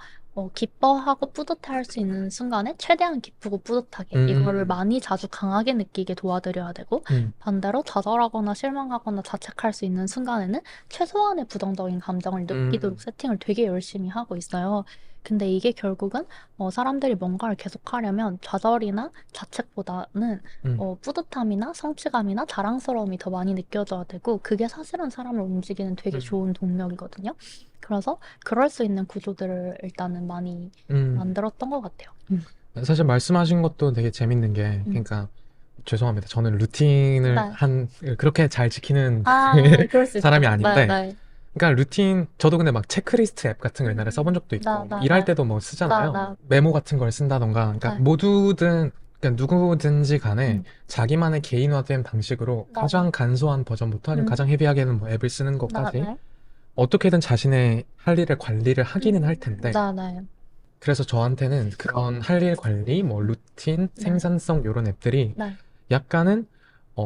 기뻐하고 뿌듯할 수 있는 순간에 최대한 기쁘고 뿌듯하게 이거를 많이 자주 강하게 느끼게 도와드려야 되고 음, 반대로 좌절하거나 실망하거나 자책할 수 있는 순간에는 최소한의 부정적인 감정을 느끼도록 음, 세팅을 되게 열심히 하고 있어요. 근데 이게 결국은 사람들이 뭔가를 계속하려면 좌절이나 자책보다는 음, 뿌듯함이나 성취감이나 자랑스러움이 더 많이 느껴져야 되고 그게 사실은 사람을 움직이는 되게 음, 좋은 동력이거든요. 그래서 그럴 수 있는 구조들을 일단은 많이 음. 만들었던 것 같아요. 사실 말씀하신 것도 되게 재밌는 게, 음. 그러니까, 죄송합니다. 저는 루틴을 네. 그렇게 잘 지키는 아, 그럴 수 사람이 있죠. 네, 아닌데, 네. 그러니까 루틴, 저도 근데 막 체크리스트 앱 같은 거 옛날에 써본 적도 있고, 뭐 일할 때도 뭐 쓰잖아요. 나. 메모 같은 걸 쓴다던가. 그러니까 네. 모두든, 그러니까 누구든지 간에 음. 자기만의 개인화된 방식으로 나. 가장 간소한 버전부터 아니면 음. 가장 헤비하게는 뭐 앱을 쓰는 나. 것까지 네. 어떻게든 자신의 할 일을 관리를 하기는 할 텐데, 나. 네. 그래서 저한테는 그런 할 일 관리, 뭐 루틴, 네. 생산성 이런 앱들이 네. 약간은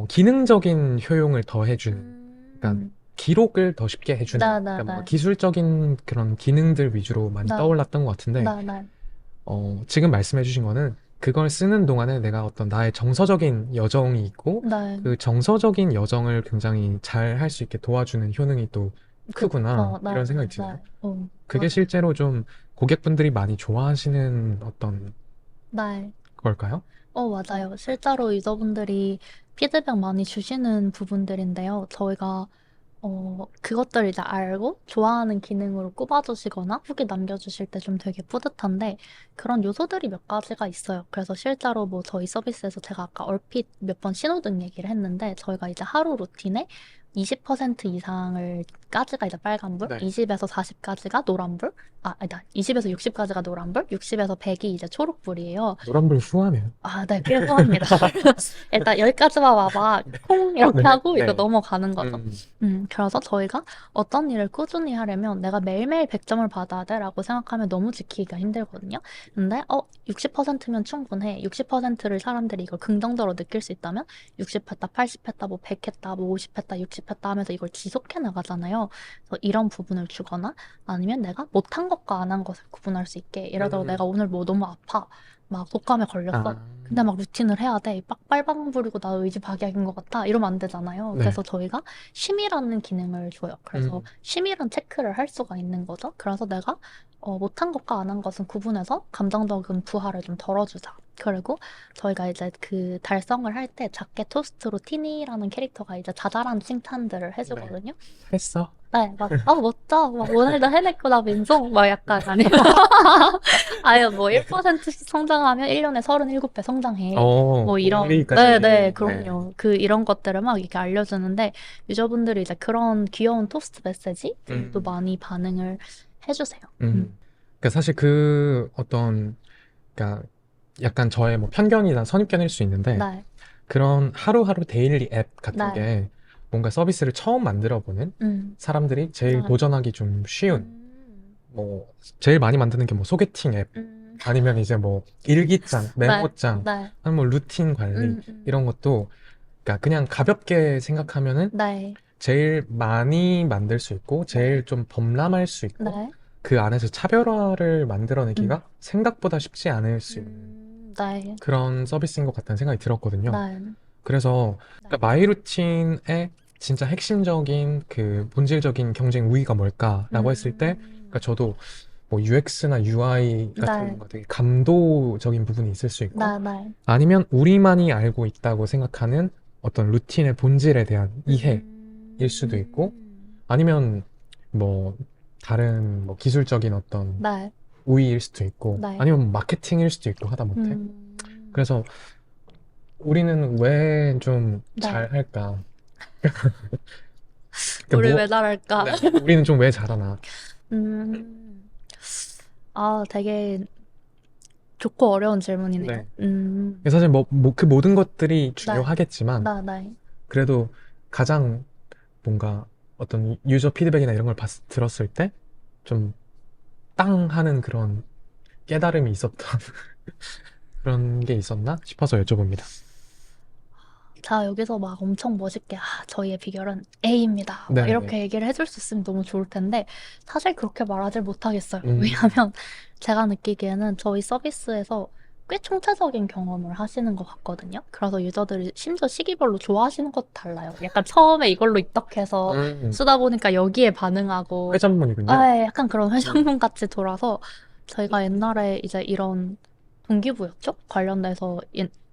기능적인 효용을 더해주는, 그러니까 기록을 더 쉽게 해주는, 나. 그러니까 뭔가 기술적인 그런 기능들 위주로 많이 나. 떠올랐던 것 같은데, 나. 지금 말씀해주신 거는 그걸 쓰는 동안에 내가 어떤 나의 정서적인 여정이 있고, 네. 그 정서적인 여정을 굉장히 잘 할 수 있게 도와주는 효능이 또 크구나, 나. 이런 생각이 나. 드네요. 어. 그게 실제로 좀 고객분들이 많이 좋아하시는 어떤 네. 걸까요? 맞아요. 실제로 유저분들이 피드백 많이 주시는 부분들인데요. 저희가 그것들을 이제 알고 좋아하는 기능으로 꼽아주시거나 후기 남겨주실 때 좀 되게 뿌듯한데 그런 요소들이 몇 가지가 있어요. 그래서 실제로 뭐 저희 서비스에서 제가 아까 얼핏 몇 번 신호등 얘기를 했는데 저희가 이제 하루 루틴에 20% 이상을 까지가 이제 빨간불, 네. 20에서 40까지가 노란불, 아니다, 20에서 60까지가 노란불, 60에서 100이 이제 초록불이에요. 노란불 후하네요. 네, 꽤 후합니다. 일단 여기까지만 와봐, 콩 이렇게 네, 하고 이제 네. 넘어가는 거죠. 음, 그래서 저희가 어떤 일을 꾸준히 하려면 내가 매일매일 100점을 받아야 돼라고 생각하면 너무 지키기가 힘들거든요. 근데 60%면 충분해. 60%를 사람들이 이걸 긍정적으로 느낄 수 있다면 60했다, 80했다, 뭐 100했다, 뭐 50했다, 60했다 하면서 이걸 지속해 나가잖아요. 그래서 이런 부분을 주거나 아니면 내가 못한 것과 안 한 것을 구분할 수 있게 예를 들어 내가 오늘 뭐 너무 아파. 막 독감에 걸렸어. 아, 근데 막 루틴을 해야 돼. 막 빨방 부리고 나 의지박약인 것 같아. 이러면 안 되잖아요. 네. 그래서 저희가 쉼이라는 기능을 줘요. 그래서 음. 쉼이란 체크를 할 수가 있는 거죠. 그래서 내가 못한 것과 안 한 것은 구분해서 감정적인 부하를 좀 덜어주자. 그리고 저희가 이제 그 달성을 할 때 작게 토스트로 티니라는 캐릭터가 이제 자잘한 칭찬들을 해주거든요. 했어? 네, 막, 멋져. 막, 오늘도 해냈구나, 민송. 막 약간, 아니면, 아유, 뭐, 1%씩 성장하면 1년에 37배 성장해. 뭐, 이런, 공리까지. 네네, 그럼요. 이런 것들을 막 이렇게 알려주는데, 유저분들이 이제 그런 귀여운 토스트 메시지도 많이 반응을 해주세요. 그러니까 사실 그러니까 약간 저의 뭐 편견이나 선입견일 수 있는데, 네, 그런 하루하루 데일리 앱 같은 네. 게 뭔가 서비스를 처음 만들어보는 사람들이 제일 네. 도전하기 좀 쉬운, 뭐, 제일 많이 만드는 게 뭐 소개팅 앱, 아니면 이제 뭐 일기장, 메모장, 네. 아니면 뭐 루틴 관리, 이런 것도, 그러니까 그냥 가볍게 생각하면은 네. 제일 많이 만들 수 있고, 제일 좀 범람할 수 있고, 네. 그 안에서 차별화를 만들어내기가 생각보다 쉽지 않을 수 있는 네. 그런 서비스인 것 같다는 생각이 들었거든요. 네. 그래서 그러니까 마이루틴의 진짜 핵심적인 그 본질적인 경쟁 우위가 뭘까라고 했을 때, 그러니까 저도 뭐 UX나 UI 같은 네. 거 되게 감도적인 부분이 있을 수 있고, 네. 아니면 우리만이 알고 있다고 생각하는 어떤 루틴의 본질에 대한 이해일 수도 있고, 아니면 뭐 다른 뭐 기술적인 어떤 네. 우위일 수도 있고, 네. 아니면 마케팅일 수도 있고 하다못해. 그래서 우리는 왜 좀 네. 잘할까? 우리 뭐, 왜 잘할까? 네, 우리는 좀 왜 잘하나? 음, 되게 좋고 어려운 질문이네요. 네. 사실 그 모든 것들이 중요하겠지만, 네. 그래도 가장 뭔가 어떤 유저 피드백이나 이런 걸 들었을 때, 좀 땅 하는 그런 깨달음이 있었던 그런 게 있었나 싶어서 여쭤봅니다. 자, 여기서 막 엄청 멋있게, 저희의 비결은 A입니다. 막 네, 이렇게 얘기를 해줄 수 있으면 너무 좋을 텐데, 사실 그렇게 말하지 못하겠어요. 음. 왜냐면 제가 느끼기에는 저희 서비스에서 꽤 총체적인 경험을 하시는 것 같거든요. 그래서 유저들이 심지어 시기별로 좋아하시는 것도 달라요. 약간 처음에 이걸로 입덕해서 쓰다 보니까 여기에 반응하고, 회전문이군요. 약간 그런 회전문 같이 돌아서 저희가 옛날에 이제 이런 동기부여 쪽 관련돼서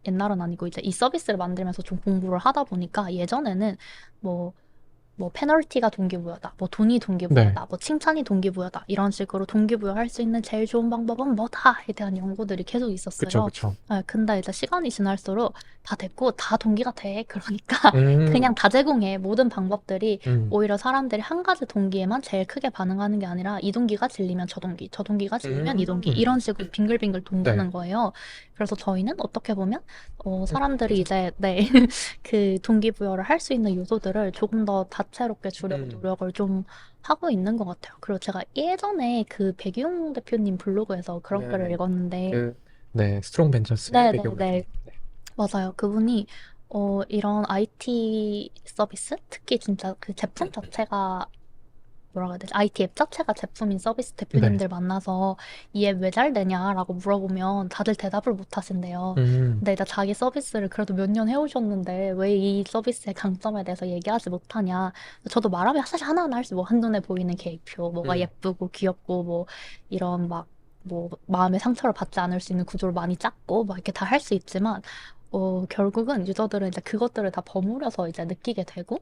옛날은 아니고 이제 이 서비스를 만들면서 좀 공부를 하다 보니까 예전에는 뭐 뭐 페널티가 동기부여다, 뭐 돈이 네. 동기부여다, 뭐 칭찬이 동기부여다 이런 식으로 동기부여할 수 있는 제일 좋은 방법은 뭐다에 대한 연구들이 계속 그쵸, 있었어요. 그쵸. 근데 이제 시간이 지날수록 다 됐고 다 동기가 돼. 그러니까 그냥 음, 다 제공해. 모든 방법들이 음, 오히려 사람들이 한 가지 동기에만 제일 크게 반응하는 게 아니라 이 동기가 질리면 저 동기, 저 동기가 질리면 이 동기 이런 식으로 빙글빙글 네. 돈다는 거예요. 그래서 저희는 어떻게 보면 사람들이 이제 네, 그 동기부여를 할 수 있는 요소들을 조금 더 다채롭게 주려고 노력을 좀 하고 있는 것 같아요. 그리고 제가 예전에 그 백유용 대표님 블로그에서 그런 글을 네네네. 읽었는데, 그, 네, 스트롱 벤처스의 배경 네네네, 대표님. 네. 맞아요. 그분이 이런 IT 서비스, 특히 진짜 그 제품 자체가 뭐라고 해야 되지? IT 앱 자체가 제품인 서비스 네. 대표님들 만나서 이 앱 왜 잘 되냐라고 물어보면 다들 대답을 못 하신대요. 음, 근데 일단 자기 서비스를 그래도 몇 년 해오셨는데 왜 이 서비스의 강점에 대해서 얘기하지 못하냐. 저도 말하면 사실 하나하나 할 수 뭐 한눈에 보이는 계획표, 뭐가 음, 예쁘고 귀엽고 뭐 이런 막 뭐 마음의 상처를 받지 않을 수 있는 구조를 많이 짰고 막 이렇게 다 할 수 있지만 결국은 유저들은 이제 그것들을 다 버무려서 이제 느끼게 되고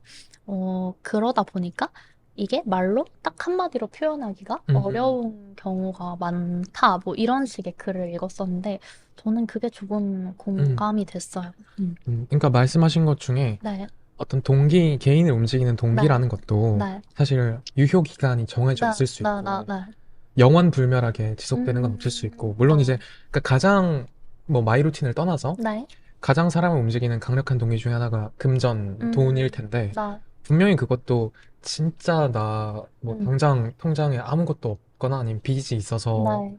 그러다 보니까 이게 말로 딱 한마디로 표현하기가 음, 어려운 경우가 많다. 뭐 이런 식의 글을 읽었었는데 저는 그게 조금 음, 공감이 됐어요. 그러니까 말씀하신 것 중에 네, 어떤 동기, 개인을 움직이는 네, 동기라는 것도 네, 사실 유효 기간이 정해져 네, 있을 수 네, 네, 있고, 네. 영원불멸하게 지속되는 건 없을 수 있고, 물론 네, 이제, 그러니까 가장, 뭐, 마이루틴을 떠나서, 네, 가장 사람을 움직이는 강력한 동기 중에 하나가 금전, 돈일 텐데, 네, 분명히 그것도 진짜 나, 뭐, 음, 당장 통장에 아무것도 없거나 아니면 빚이 있어서 네,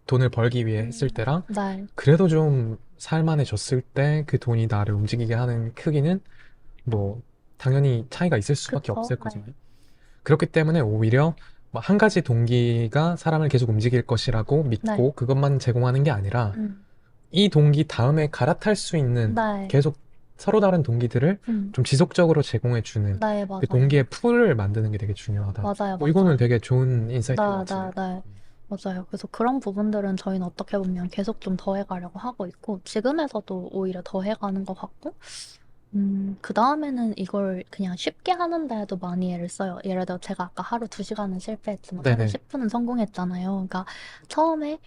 돈을 벌기 위해 했을 때랑, 네, 그래도 좀 살만해졌을 때 그 돈이 나를 움직이게 하는 크기는 뭐, 당연히 차이가 있을 수밖에 그쵸, 없을 네, 거잖아요. 그렇기 때문에 오히려 뭐한 가지 동기가 사람을 계속 움직일 것이라고 네, 믿고 그것만 제공하는 게 아니라 음, 이 동기 다음에 갈아탈 수 있는 네, 계속 서로 다른 동기들을 음, 좀 지속적으로 제공해 주는 네, 그 맞아요. 동기의 풀을 만드는 게 되게 중요하다. 맞아요, 뭐 이거는 맞아요. 되게 좋은 인사이트인 것 네, 같은데요. 네, 네. 맞아요. 그래서 그런 부분들은 저희는 어떻게 보면 계속 좀 더해가려고 하고 있고, 지금에서도 오히려 더해가는 것 같고, 그 다음에는 이걸 그냥 쉽게 하는 데에도 많이 애를 써요. 예를 들어 제가 아까 하루 2시간은 실패했지만 하루 네네. 10분은 성공했잖아요. 그러니까 처음에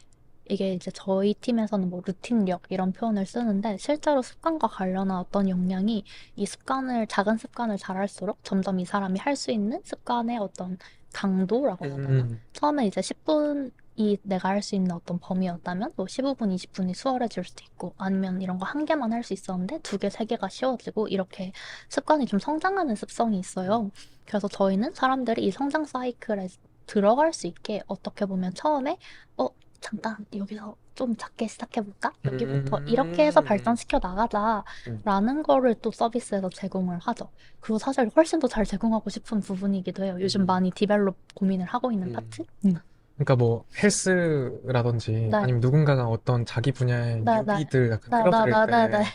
이게 이제 저희 팀에서는 뭐 루틴력 이런 표현을 쓰는데 실제로 습관과 관련한 어떤 역량이 이 습관을, 작은 습관을 잘할수록 점점 이 사람이 할 수 있는 습관의 어떤 강도라고 해야 되나? 음, 처음에 이제 10분이 내가 할 수 있는 어떤 범위였다면 뭐 15분, 20분이 수월해질 수도 있고 아니면 이런 거 한 개만 할 수 있었는데 두 개, 세 개가 쉬워지고 이렇게 습관이 좀 성장하는 습성이 있어요. 그래서 저희는 사람들이 이 성장 사이클에 들어갈 수 있게 어떻게 보면 처음에 어, 잠깐 여기서 좀 작게 시작해볼까? 여기부터 이렇게 해서 음, 발전시켜 음, 나가자라는 거를 또 서비스에서 제공을 하죠. 그리고 사실 훨씬 더 잘 제공하고 싶은 부분이기도 해요. 요즘 음, 많이 디벨롭 고민을 하고 있는 파트? 음. 그러니까 뭐 헬스라든지 네. 아니면 누군가가 어떤 자기 분야의 네, 네. 뉴비들 약간 네, 네, 끌어들일 네, 네, 네. 때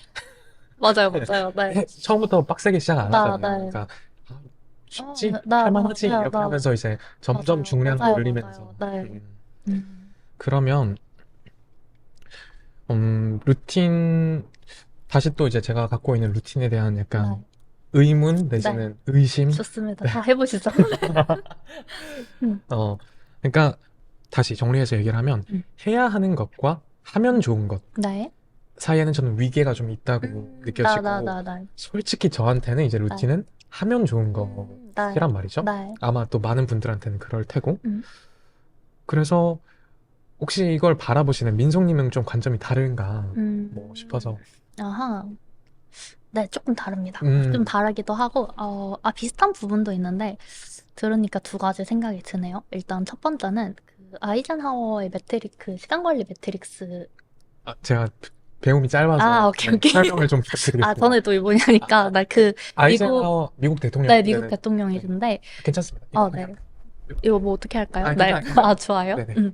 맞아요, 맞아요. 네. 처음부터 빡세게 시작 안 네, 하잖아요. 네. 그러니까 아, 네, 쉽지? 네, 할만하지? 네, 이렇게 네. 하면서 이제 점점 맞아요, 중량을 맞아요, 올리면서 맞아요. 네. 음, 그러면 루틴 다시 또 이제 제가 갖고 있는 루틴에 대한 약간 네. 의문 네. 내지는 의심 좋습니다. 다 해보시죠. 음, 어 그러니까 다시 정리해서 얘기를 하면 음. 해야 하는 것과 하면 좋은 것 네. 사이에는 저는 위계가 좀 있다고 나, 나, 느껴지고 나, 나. 솔직히 저한테는 이제 네. 루틴은 하면 좋은 네. 것이란 말이죠. 네. 아마 또 많은 분들한테는 그럴 테고. 음. 그래서 혹시 이걸 바라보시는 민송님은 좀 관점이 다른가 뭐 음. 싶어서. 아하. 네, 조금 다릅니다. 좀 음, 다르기도 하고, 비슷한 부분도 있는데, 들으니까 두 가지 생각이 드네요. 일단 첫 번째는 그 아이젠하워의 매트릭스, 시간 관리 매트릭스. 제가 배움이 짧아서 오케이, 네, 오케이. 설명을 좀 부탁드리겠습니다. 전에 또 일본이 하니까, 나 그, 미국, 아이젠하워 미국 대통령. 네, 미국 네네. 네. 대통령이신데, 괜찮습니다. 이거 그냥 네. 이거 뭐 어떻게 할까요? 네. 괜찮아요. 좋아요. 네네.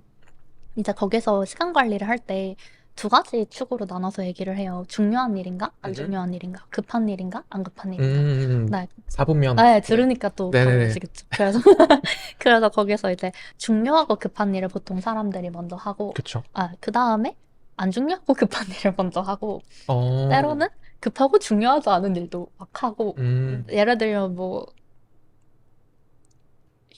이제 거기서 시간 관리를 할 때 두 가지 축으로 나눠서 얘기를 해요. 중요한 일인가? 안 음, 중요한 일인가? 급한 일인가? 안 급한 일인가? 음, 네. 사분면. 네, 네. 들으니까 또 바로 네네네. 아시겠죠. 그래서, 그래서 거기서 이제 중요하고 급한 일을 보통 사람들이 먼저 하고, 그쵸. 그 다음에 안 중요하고 급한 일을 먼저 하고, 어, 때로는 급하고 중요하지 않은 일도 막 하고, 음, 예를 들면 뭐,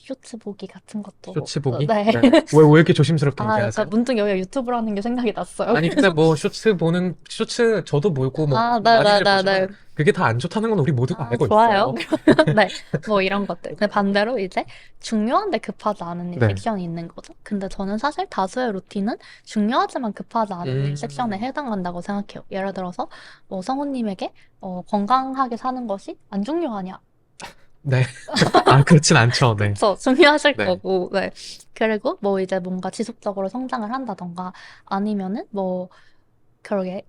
쇼츠 보기 같은 것도 쇼츠 보기? 네. 네. 왜 이렇게 조심스럽게 아, 그러니까 얘기하세요? 문득 여기가 유튜브라는 게 생각이 났어요. 아니, 근데 뭐, 쇼츠 저도 보고, 뭐, 아, 많이들 네. 보지만, 그게 다 안 좋다는 건 우리 모두가 아, 알고 좋아요. 있어요. 네, 뭐 이런 것들. 근데 반대로 이제 중요한데 급하지 않은 일 네. 섹션이 있는 거죠. 근데 저는 사실 다수의 루틴은 중요하지만 급하지 않은 일 섹션에 음, 해당한다고 생각해요. 예를 들어서 뭐 성우님에게 건강하게 사는 것이 안 중요하냐? 네. 아, 그렇진 않죠. 네. 그쵸. 중요하실 네. 거고, 네. 그리고 뭐 이제 뭔가 지속적으로 성장을 한다던가 아니면은 뭐 그러게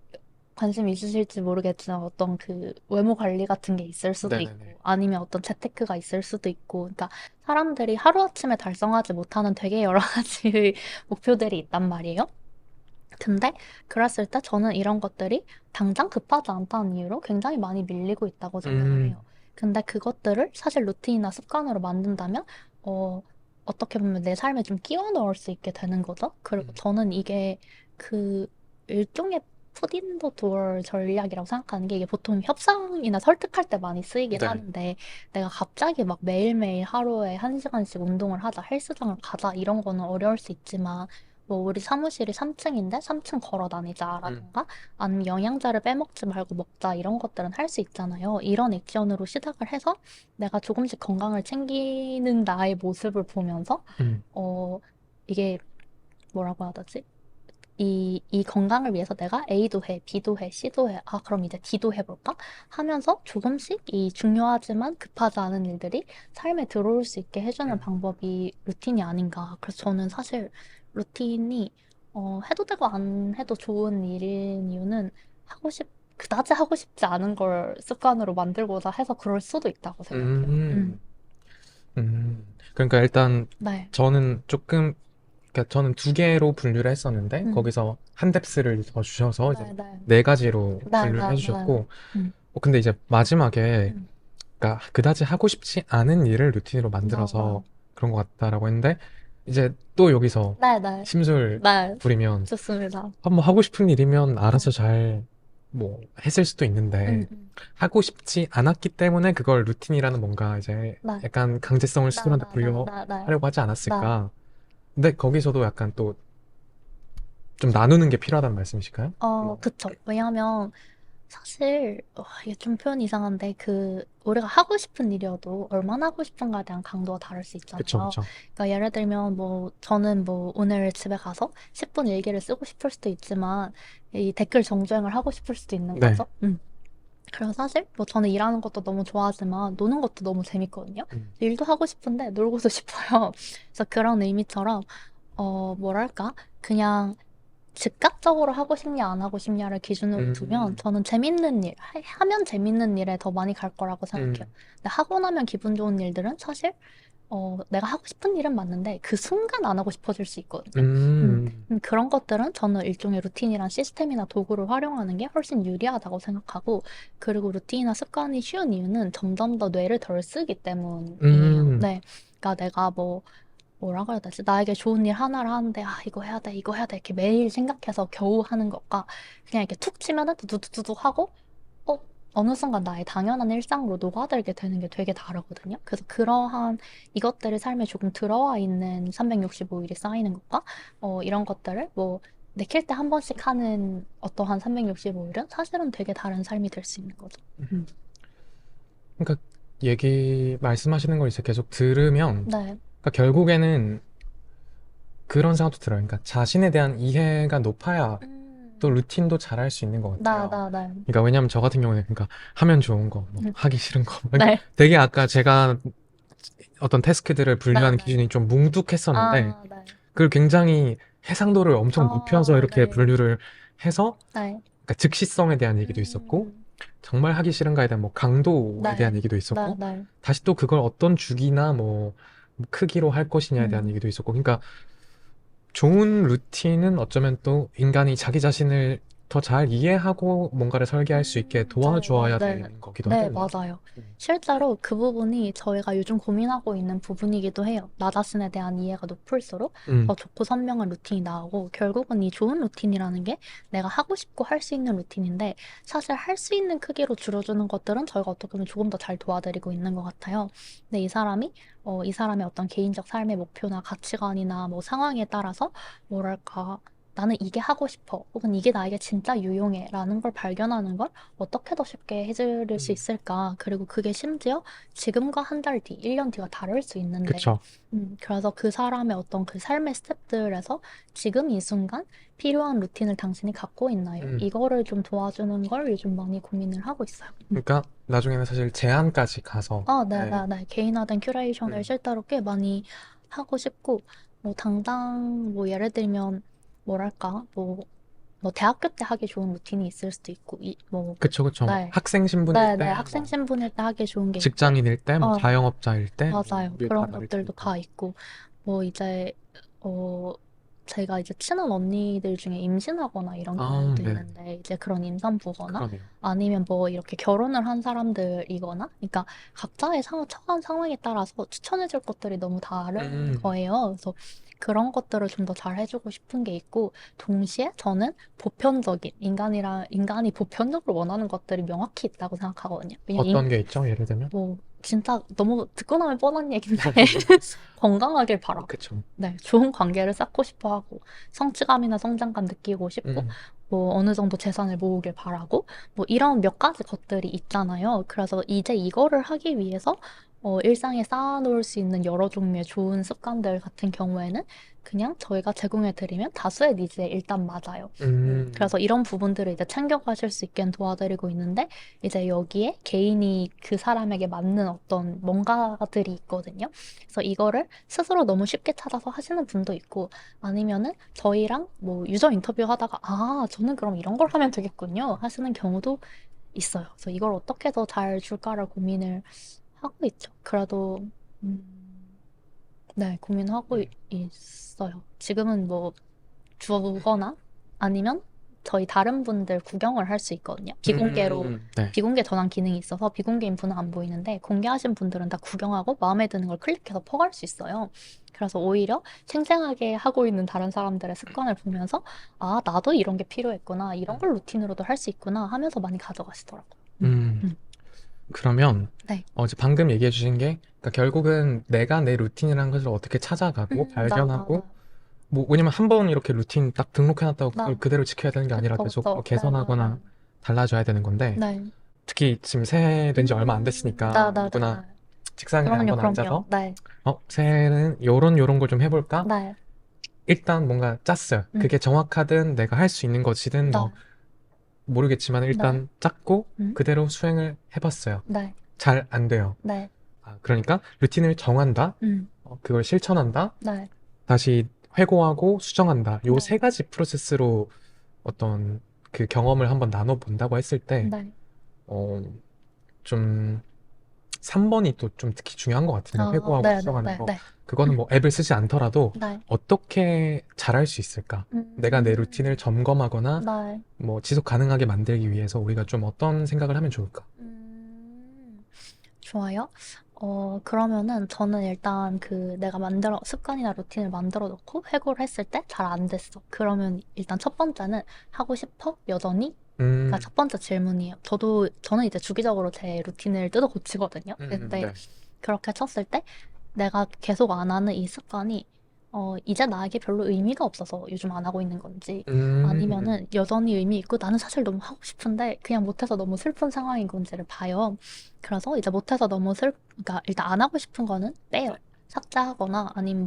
관심 있으실지 모르겠지만 어떤 그 외모 관리 같은 게 있을 수도 네네네. 있고 아니면 어떤 재테크가 있을 수도 있고 그러니까 사람들이 하루아침에 달성하지 못하는 되게 여러 가지 목표들이 있단 말이에요. 근데 그랬을 때 저는 이런 것들이 당장 급하지 않다는 이유로 굉장히 많이 밀리고 있다고 생각을 음, 해요. 근데 그것들을 사실 루틴이나 습관으로 만든다면 어, 어떻게 보면 내 삶에 좀 끼워 넣을 수 있게 되는 거죠. 그리고 음, 저는 이게 그 일종의 푸딘더 도어 전략이라고 생각하는 게 이게 보통 협상이나 설득할 때 많이 쓰이긴 네. 하는데 내가 갑자기 막 매일매일 하루에 한 시간씩 운동을 하자, 헬스장을 가자 이런 거는 어려울 수 있지만 뭐 우리 사무실이 3층인데 3층 걸어 음, 다니자라던가 아니면 영양제를 빼먹지 말고 먹자 이런 것들은 할 수 있잖아요. 이런 액션으로 시작을 해서 내가 조금씩 건강을 챙기는 나의 모습을 보면서 음, 어 이게 뭐라고 해야 되지? 이 건강을 위해서 내가 A도 해, B도 해, C도 해. 아, 그럼 이제 D도 해볼까? 하면서 조금씩 이 중요하지만 급하지 않은 일들이 삶에 들어올 수 있게 해주는 음, 방법이 루틴이 아닌가. 그래서 저는 사실 루틴이 해도 되고 안 해도 좋은 일인 이유는 그다지 하고 싶지 않은 걸 습관으로 만들고자 해서 그럴 수도 있다고 생각해요. 음, 그러니까 일단 네. 저는 조금, 그러니까 저는 두 개로 분류를 했었는데, 음. 거기서 한 뎁스를 더 주셔서 이제 네, 네. 네 가지로 네, 분류를 네, 네. 해주셨고, 음. 근데 이제 마지막에, 음. 그러니까 그다지 하고 싶지 않은 일을 루틴으로 네, 네. 만들어서 그런 것 같다라고 했는데, 이제 또 여기서 네, 네. 심술 네. 부리면, 좋습니다. 한번 하고 싶은 일이면 어. 알아서 잘, 뭐, 했을 수도 있는데, 음. 하고 싶지 않았기 때문에 그걸 루틴이라는 뭔가 이제 네. 약간 강제성을 네, 스스로한테 네, 네, 네, 네. 부여하려고 하지 네. 않았을까. 근데 거기서도 약간 또 좀 나누는 게 필요하다는 말씀이실까요? 뭐, 그쵸. 왜냐하면 사실 이게 좀 표현이 이상한데 우리가 하고 싶은 일이어도 얼마나 하고 싶은가에 대한 강도가 다를 수 그쵸, 있잖아요. 그쵸. 그러니까 예를 들면 뭐 저는 뭐 오늘 집에 가서 10분 일기를 쓰고 싶을 수도 있지만 이 댓글 정주행을 하고 싶을 수도 있는 네. 거죠. 그래서 사실 뭐 저는 일하는 것도 너무 좋아하지만 노는 것도 너무 재밌거든요. 음, 일도 하고 싶은데 놀고도 싶어요. 그래서 그런 의미처럼 뭐랄까 그냥 즉각적으로 하고 싶냐 안 하고 싶냐를 기준으로 두면 음, 저는 재밌는 일, 하면 재밌는 일에 더 많이 갈 거라고 생각해요. 음, 근데 하고 나면 기분 좋은 일들은 사실 내가 하고 싶은 일은 맞는데 그 순간 안 하고 싶어질 수 있거든요. 그런 것들은 저는 일종의 루틴이란 시스템이나 도구를 활용하는 게 훨씬 유리하다고 생각하고 그리고 루틴이나 습관이 쉬운 이유는 점점 더 뇌를 덜 쓰기 때문이에요. 음, 네. 그러니까 내가 뭐라 그래야 되지? 나에게 좋은 일 하나를 하는데, 아, 이거 해야 돼, 이거 해야 돼. 이렇게 매일 생각해서 겨우 하는 것과, 그냥 이렇게 툭 치면은 두두두두 하고, 어, 어느 순간 나의 당연한 일상으로 녹아들게 되는 게 되게 다르거든요. 그래서 그러한 이것들이 삶에 조금 들어와 있는 365일이 쌓이는 것과, 이런 것들을 뭐, 내킬 때 한 번씩 하는 어떠한 365일은 사실은 되게 다른 삶이 될 수 있는 거죠. 음. 그러니까 말씀하시는 걸 이제 계속 들으면, 네. 그러니까 결국에는 그런 생각도 들어요. 그러니까 자신에 대한 이해가 높아야 또 음. 루틴도 잘할 수 있는 것 같아요. 네. 그러니까 왜냐면 저 같은 경우는 그러니까 하면 좋은 거, 뭐 음. 하기 싫은 거. 그러니까 네. 되게 아까 제가 어떤 태스크들을 네, 분류하는 네. 기준이 좀 뭉툭했었는데 아, 네. 그걸 굉장히 해상도를 엄청 높여서 이렇게 네. 분류를 해서 네. 그러니까 즉시성에 대한 얘기도 있었고 음. 정말 하기 싫은가에 대한 뭐 강도에 네. 대한 얘기도 네, 있었고 네. 다시 또 그걸 어떤 주기나 뭐 크기로 할 것이냐에 대한 음. 얘기도 있었고 그러니까 좋은 루틴은 어쩌면 또 인간이 자기 자신을 더 잘 이해하고 뭔가를 설계할 수 있게 도와주어야 네, 되는 거기도 네, 하겠네요. 맞아요. 음. 실제로 그 부분이 저희가 요즘 고민하고 있는 부분이기도 해요. 나 자신에 대한 이해가 높을수록 더 음, 좋고 선명한 루틴이 나오고, 결국은 이 좋은 루틴이라는 게 내가 하고 싶고 할 수 있는 루틴인데, 사실 할 수 있는 크기로 줄여주는 것들은 저희가 어떻게 보면 조금 더 잘 도와드리고 있는 것 같아요. 근데 이 사람의 어떤 개인적 삶의 목표나 가치관이나 뭐 상황에 따라서 뭐랄까, 나는 이게 하고 싶어. 혹은 이게 나에게 진짜 유용해. 라는 걸 발견하는 걸 어떻게 더 쉽게 해드릴 수 음, 있을까? 그리고 그게 심지어 지금과 한 달 뒤, 1년 뒤가 다를 수 있는데, 그쵸. 그래서 그 사람의 어떤 그 삶의 스텝들에서 지금 이 순간 필요한 루틴을 당신이 갖고 있나요? 음. 이거를 좀 도와주는 걸 요즘 많이 고민을 하고 있어요. 그러니까 나중에는 사실 제안까지 가서, 네. 네. 개인화된 큐레이션을 음. 실제로 꽤 많이 하고 싶고, 뭐, 당장, 뭐, 예를 들면, 뭐랄까, 뭐, 대학교 때 하기 좋은 루틴이 있을 수도 있고, 그쵸, 그쵸. 뭐 네. 학생 신분일 네. 때, 학생 뭐 신분일 때 하기 좋은 게 있고, 직장인일 때, 뭐 어, 자영업자일 때, 뭐 맞아요. 이게 다 그런 다를 것들도 테니까. 다 있고, 뭐, 이제, 어, 제가 이제 친한 언니들 중에 임신하거나 이런 아, 경우도 네. 있는데, 이제 그런 임산부거나, 그러네요. 아니면 뭐 이렇게 결혼을 한 사람들이거나, 그러니까 각자의 처한 상황에 따라서 추천해줄 것들이 너무 다른 음, 거예요. 그래서 그런 것들을 좀 더 잘 해주고 싶은 게 있고, 동시에 저는 인간이 보편적으로 원하는 것들이 명확히 있다고 생각하거든요. 어떤 게 있죠? 예를 들면? 뭐, 진짜 너무 듣고 나면 뻔한 얘기인데, 건강하길 바라고. 그쵸. 네, 좋은 관계를 쌓고 싶어 하고, 성취감이나 성장감 느끼고 싶고, 음, 뭐, 어느 정도 재산을 모으길 바라고, 뭐, 이런 몇 가지 것들이 있잖아요. 그래서 이제 이거를 하기 위해서, 일상에 쌓아놓을 수 있는 여러 종류의 좋은 습관들 같은 경우에는 그냥 저희가 제공해드리면 다수의 니즈에 일단 맞아요. 음, 그래서 이런 부분들을 이제 챙겨가실 수 있게 도와드리고 있는데, 이제 여기에 개인이 그 사람에게 맞는 어떤 뭔가들이 있거든요. 그래서 이거를 스스로 너무 쉽게 찾아서 하시는 분도 있고, 아니면은 저희랑 뭐 유저 인터뷰 하다가, 아, 저는 그럼 이런 걸 하면 되겠군요. 하시는 경우도 있어요. 그래서 이걸 어떻게 더 잘 줄까를 고민을 하고 있죠. 그래도, 네, 고민하고 음, 있어요. 지금은 뭐 주거나 아니면 저희 다른 분들 구경을 할 수 있거든요. 네. 비공개 전환 기능이 있어서 비공개 인프는 안 보이는데 공개하신 분들은 다 구경하고 마음에 드는 걸 클릭해서 퍼갈 수 있어요. 그래서 오히려 생생하게 하고 있는 다른 사람들의 습관을 보면서 아, 나도 이런 게 필요했구나. 이런 음, 걸 루틴으로도 할 수 있구나 하면서 많이 가져가시더라고요. 음. 음. 그러면 네. 이제 방금 얘기해 주신 게 그러니까 결국은 내가 내 루틴이라는 것을 어떻게 찾아가고 발견하고 맞아요. 뭐 왜냐면 한 번 이렇게 루틴 딱 등록해놨다고 그걸 나, 그대로 지켜야 되는 게 아니라 계속 그쵸. 네, 개선하거나 달라져야 되는 건데 네. 특히 지금 새해 된 지 얼마 안 됐으니까 누구나 책상에 한번 그럼요. 앉아서 네. 새해는 요런 걸 좀 해볼까? 네. 일단 뭔가 짰어요. 음. 그게 정확하든 내가 할 수 있는 것이든 뭐 네. 모르겠지만 네. 일단 짰고 음. 그대로 수행을 해봤어요. 네. 잘 안 돼요. 네. 그러니까 루틴을 정한다, 음. 그걸 실천한다, 네. 다시 회고하고 수정한다. 요 네. 세 가지 프로세스로 어떤 그 경험을 한번 나눠본다고 했을 때, 네. 어, 좀 3번이 또 좀 특히 중요한 것 같으네요. 회고하고 수정하는 거. 네. 그거는 뭐 앱을 쓰지 않더라도 네. 어떻게 잘할 수 있을까? 내가 내 루틴을 음. 점검하거나 네. 뭐 지속 가능하게 만들기 위해서 우리가 좀 어떤 생각을 하면 좋을까? 음. 좋아요. 그러면은 저는 일단 내가 습관이나 루틴을 만들어 놓고 회고를 했을 때 잘 안 됐어. 그러면 일단 첫 번째는 하고 싶어? 여전히? 가 음, 첫 번째 질문이에요. 저는 이제 주기적으로 제 루틴을 뜯어 고치거든요. 근데 네. 그렇게 쳤을 때 내가 계속 안 하는 이 습관이 이제 나에게 별로 의미가 없어서 요즘 안 하고 있는 건지 음, 아니면은 여전히 의미 있고 나는 사실 너무 하고 싶은데 그냥 못해서 너무 슬픈 상황인 건지를 봐요. 그래서 이제 못해서 그러니까 일단 안 하고 싶은 거는 빼요. 삭제하거나 아니면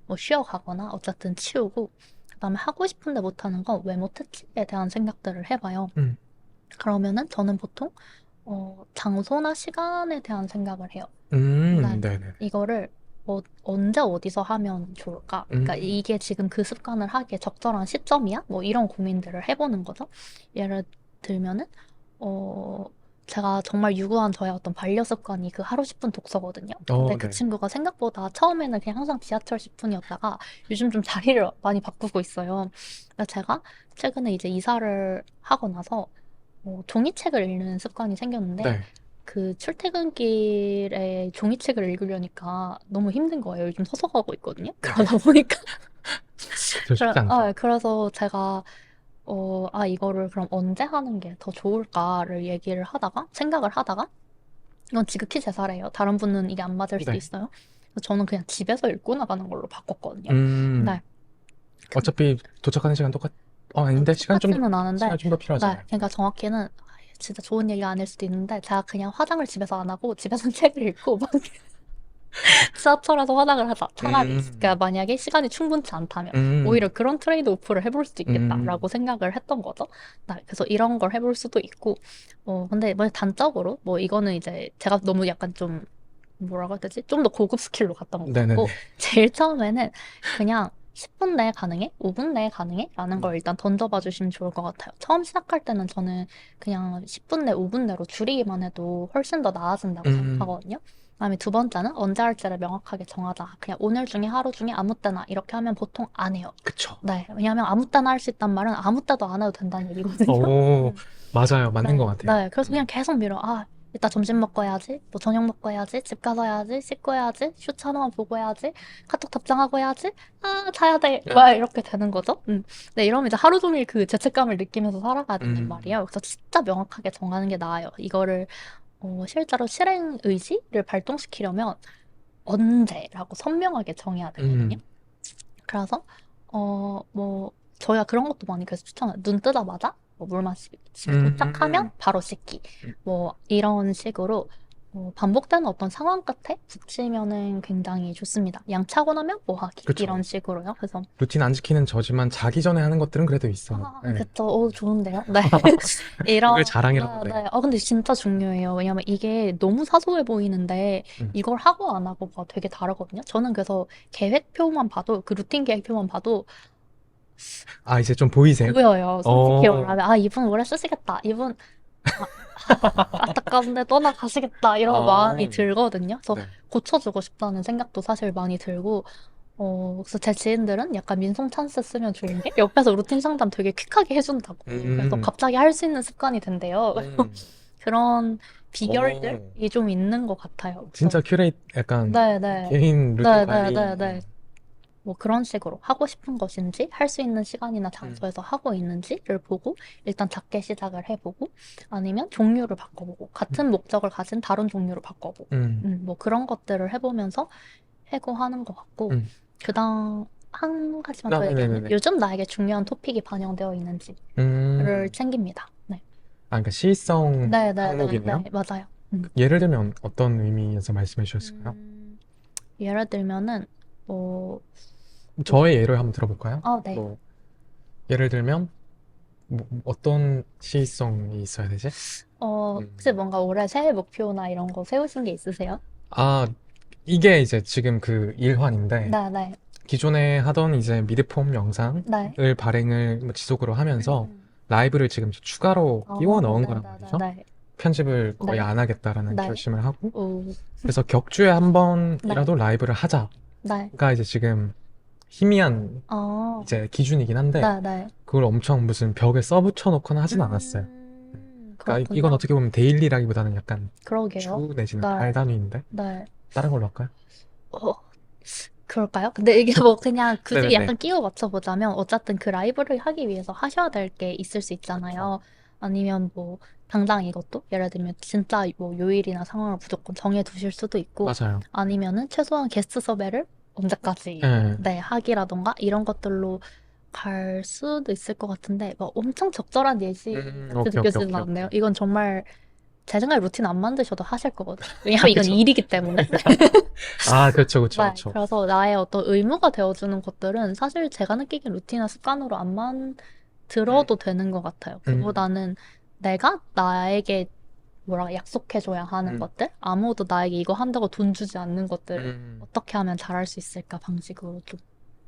뭐 쉬어가거나 어쨌든 치우고 그다음에 하고 싶은데 못하는 건 왜 못했지에 대한 생각들을 해봐요. 음, 그러면은 저는 보통 장소나 시간에 대한 생각을 해요. 네. 네네. 이거를 언제 어디서 하면 좋을까? 그러니까 음, 이게 지금 그 습관을 하기에 적절한 시점이야? 뭐 이런 고민들을 해보는 거죠. 예를 들면은 어, 제가 정말 유구한 저의 어떤 반려 습관이 그 하루 10분 독서거든요. 근데 그 네. 친구가 생각보다 처음에는 그냥 항상 지하철 10분이었다가 요즘 좀 자리를 많이 바꾸고 있어요. 그래서 제가 최근에 이제 이사를 하고 나서 종이책을 읽는 습관이 생겼는데 네. 그 출퇴근길에 종이책을 읽으려니까 너무 힘든 거예요. 요즘 서서 가고 있거든요. 그러다 보니까 저 쉽지 않죠. 그래서 제가 이거를 그럼 언제 하는 게 더 좋을까를 생각을 하다가, 이건 지극히 제 사례예요. 다른 분은 이게 안 맞을 수도 네. 있어요. 그래서 저는 그냥 집에서 읽고 나가는 걸로 바꿨거든요. 음, 네. 그, 어차피 도착하는 시간 아닌데 똑같지는 않은데, 시간이 좀 더 네. 필요하잖아요. 그러니까 정확히는, 진짜 좋은 얘기가 아닐 수도 있는데, 제가 그냥 화장을 집에서 안 하고, 집에서 책을 읽고, 막 지하철에서 화장을 하자, 차라리. 그러니까 음, 만약에 시간이 충분치 않다면, 오히려 음, 그런 트레이드 오프를 해볼 수도 있겠다라고 음, 생각을 했던 거죠. 네, 그래서 이런 걸 해볼 수도 있고, 근데 뭐 단적으로, 뭐 이거는 이제 제가 너무 약간 좀, 뭐라고 해야 되지? 좀 더 고급 스킬로 갔던 것 네네네. 같고, 제일 처음에는 그냥 10분 내에 가능해? 5분 내에 가능해? 라는 걸 일단 던져봐 주시면 좋을 것 같아요. 처음 시작할 때는 저는 그냥 10분 내, 5분 내로 줄이기만 해도 훨씬 더 나아진다고 음, 생각하거든요. 그다음에 두 번째는 언제 할지를 명확하게 정하자. 그냥 오늘 중에 하루 중에 아무 때나 이렇게 하면 보통 안 해요. 그쵸. 네, 왜냐하면 아무 때나 할 수 있단 말은 아무 때도 안 해도 된다는 얘기거든요. 오, 음. 맞아요. 맞는 것 네, 같아요. 네. 그래서 그냥 계속 미뤄. 이따 점심 먹고 해야지, 뭐 저녁 먹고 해야지, 집 가서 해야지, 씻고 해야지, 슈츠 하나만 보고 해야지, 카톡 답장하고 해야지, 자야 돼. 막 이렇게 되는 거죠. 네, 이러면 이제 하루 종일 그 죄책감을 느끼면서 살아가야 된단 음, 말이에요. 그래서 진짜 명확하게 정하는 게 나아요. 이거를 실제로 실행 의지를 발동시키려면 언제라고 선명하게 정해야 되거든요. 음, 그래서 뭐 저희가 그런 것도 많이 그래서 추천해요. 눈 뜨자마자 물 마시기, 집에 도착하면 음, 바로 씻기, 음, 뭐 이런 식으로 반복되는 어떤 상황 끝에 붙이면은 굉장히 좋습니다. 양 차고 나면 뭐 하기 이런 그쵸. 식으로요. 그래서 루틴 안 지키는 저지만 자기 전에 하는 것들은 그래도 있어요. 네. 그쵸. 좋은데요. 네. 그게 네, 자랑이라고 그래요. 네. 근데 진짜 중요해요. 왜냐면 이게 너무 사소해 보이는데 음. 이걸 하고 안 하고가 되게 다르거든요. 저는 그래서 계획표만 봐도 그 루틴 계획표만 봐도 아, 이제 좀 보이세요? 보여요. 솔직히 어, 말하면 이분 오래 쓰시겠다. 이분 아, 안타까운데 떠나가시겠다. 이런 아, 마음이 들거든요. 그래서 네. 고쳐주고 싶다는 생각도 사실 많이 들고 그래서 제 지인들은 약간 민송 찬스 쓰면 좋은 게 옆에서 루틴 상담 되게 퀵하게 해준다고. 그래서 음, 갑자기 할 수 있는 습관이 된대요. 음, 그런 오, 비결들이 좀 있는 것 같아요. 그래서 진짜 약간 네네. 개인 루틴 관리. 네네네네. 뭐 그런 식으로 하고 싶은 것인지 할 수 있는 시간이나 음, 장소에서 하고 있는지를 보고 일단 작게 시작을 해보고 아니면 종류를 바꿔보고 음, 같은 목적을 가진 다른 종류를 바꿔보고 뭐 그런 것들을 해보면서 해고하는 것 같고 음. 그다음 한 가지만 아, 더 얘기하면 네네네네. 요즘 나에게 중요한 토픽이 반영되어 있는지를 음, 챙깁니다. 네. 그러니까 시성 항목이네요. 네네네네 맞아요. 예를 들면 어떤 의미에서 말씀해 주셨을까요? 음, 예를 들면은 뭐, 저의 뭐, 예를 한번 들어볼까요? 네. 뭐, 예를 들면, 어떤 시성이 있어야 되지? 혹시 음, 뭔가 올해 새해 목표나 이런 거 세우신 게 있으세요? 아, 이게 이제 지금 그 일환인데, 네, 네, 기존에 하던 이제 미드폼 영상을 네. 발행을 뭐 지속으로 하면서 음. 라이브를 지금 이제 추가로 끼워 넣은 네, 거란 네, 네, 말이죠. 네, 편집을 거의 네, 안 하겠다라는 네. 결심을 하고, 오, 그래서 격주에 한 네, 번이라도 라이브를 하자가 네. 이제 지금 희미한 어, 이제 기준이긴 한데, 네, 네. 그걸 엄청 무슨 벽에 써붙여 놓거나 하진 않았어요. 그러니까 이건 그렇군요. 어떻게 보면 데일리라기보다는 약간 그러게요. 주 내지는 달 네, 단위인데, 네. 다른 걸로 할까요? 어, 그럴까요? 근데 이게 뭐 그냥 굳이 네네네. 약간 끼워 맞춰보자면 어쨌든 그 라이브를 하기 위해서 하셔야 될 게 있을 수 그쵸. 있잖아요. 아니면 뭐 당장 이것도 예를 들면 진짜 뭐 요일이나 상황을 무조건 정해 두실 수도 있고 맞아요. 아니면은 최소한 게스트 섭외를 언제까지 예. 네, 하기라던가 이런 것들로 갈 수도 있을 것 같은데 뭐 엄청 적절한 예시 같이 오케이, 오케이, 느껴지진 오케이, 않네요. 오케이. 이건 정말 제 생각에 루틴 안 만드셔도 하실 거거든요. 왜냐면 이건 그쵸. 일이기 때문에. 아, 그쵸, 그쵸, 네, 그쵸. 그래서 나의 어떤 의무가 되어주는 것들은 사실 제가 느끼기엔 루틴이나 습관으로 안 음, 만들어도 되는 것 같아요. 음, 그보다는 내가 나에게 뭐라 약속해줘야 하는 음, 것들, 아무도 나에게 이거 한다고 돈 주지 않는 것들을 음, 어떻게 하면 잘할 수 있을까 방식으로 좀,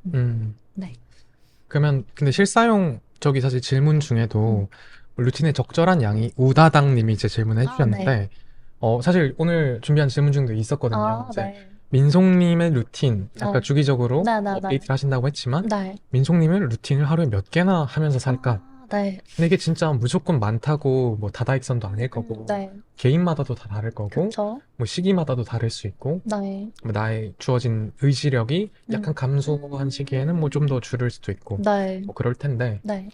음, 음. 네, 그러면, 근데 실사용, 저기 사실 질문 음, 중에도, 루틴의 적절한 양이 우다당 님이 이제 질문을 아, 네. 해주셨는데, 사실 오늘 준비한 질문 중도 있었거든요. 아, 이제 네. 민송님의 루틴, 아까 네. 주기적으로 네, 네, 네. 업데이트를 하신다고 했지만, 네. 민송님은 루틴을 하루에 몇 개나 하면서 살까? 아, 네. 근데 이게 진짜 무조건 많다고 뭐 다다익선도 아닐 거고, 네. 개인마다도 다 다를 거고, 그쵸. 뭐 시기마다도 다를 수 있고, 네. 뭐 나의 주어진 의지력이 약간 감소한 시기에는 뭐 좀 더 줄을 수도 있고, 네. 뭐 그럴 텐데, 네.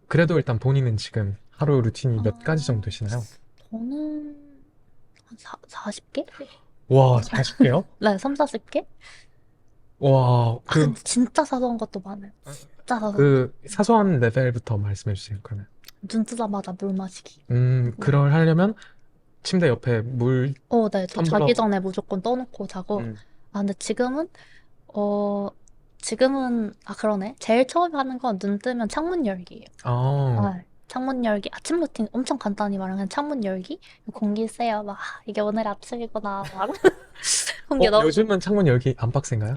그래도 일단 본인은 지금 하루 루틴이 몇 가지 정도 아, 되시나요? 저는 한 40개? 와, 40개요? 네, 3, 40개? 와, 아, 근데 진짜 사소한 것도 많아요. 진짜 사소한 거. 그 사소한 레벨부터 말씀해 주세요, 그러면. 눈 뜨자마자 물 마시기. 네. 그걸 하려면 침대 옆에 물 네. 저 자기 텀블러, 전에 무조건 떠놓고 자고. 음, 아, 근데 어, 아, 그러네. 제일 처음에 하는 건 눈 뜨면 창문 열기예요. 아, 아, 창문 열기. 아침 루틴 엄청 간단히 말하면 창문 열기. 공기 쐬요. 막, 이게 오늘 아침이구나. 막. 공기 너무 요즘은 창문 열기 안 빡센가요?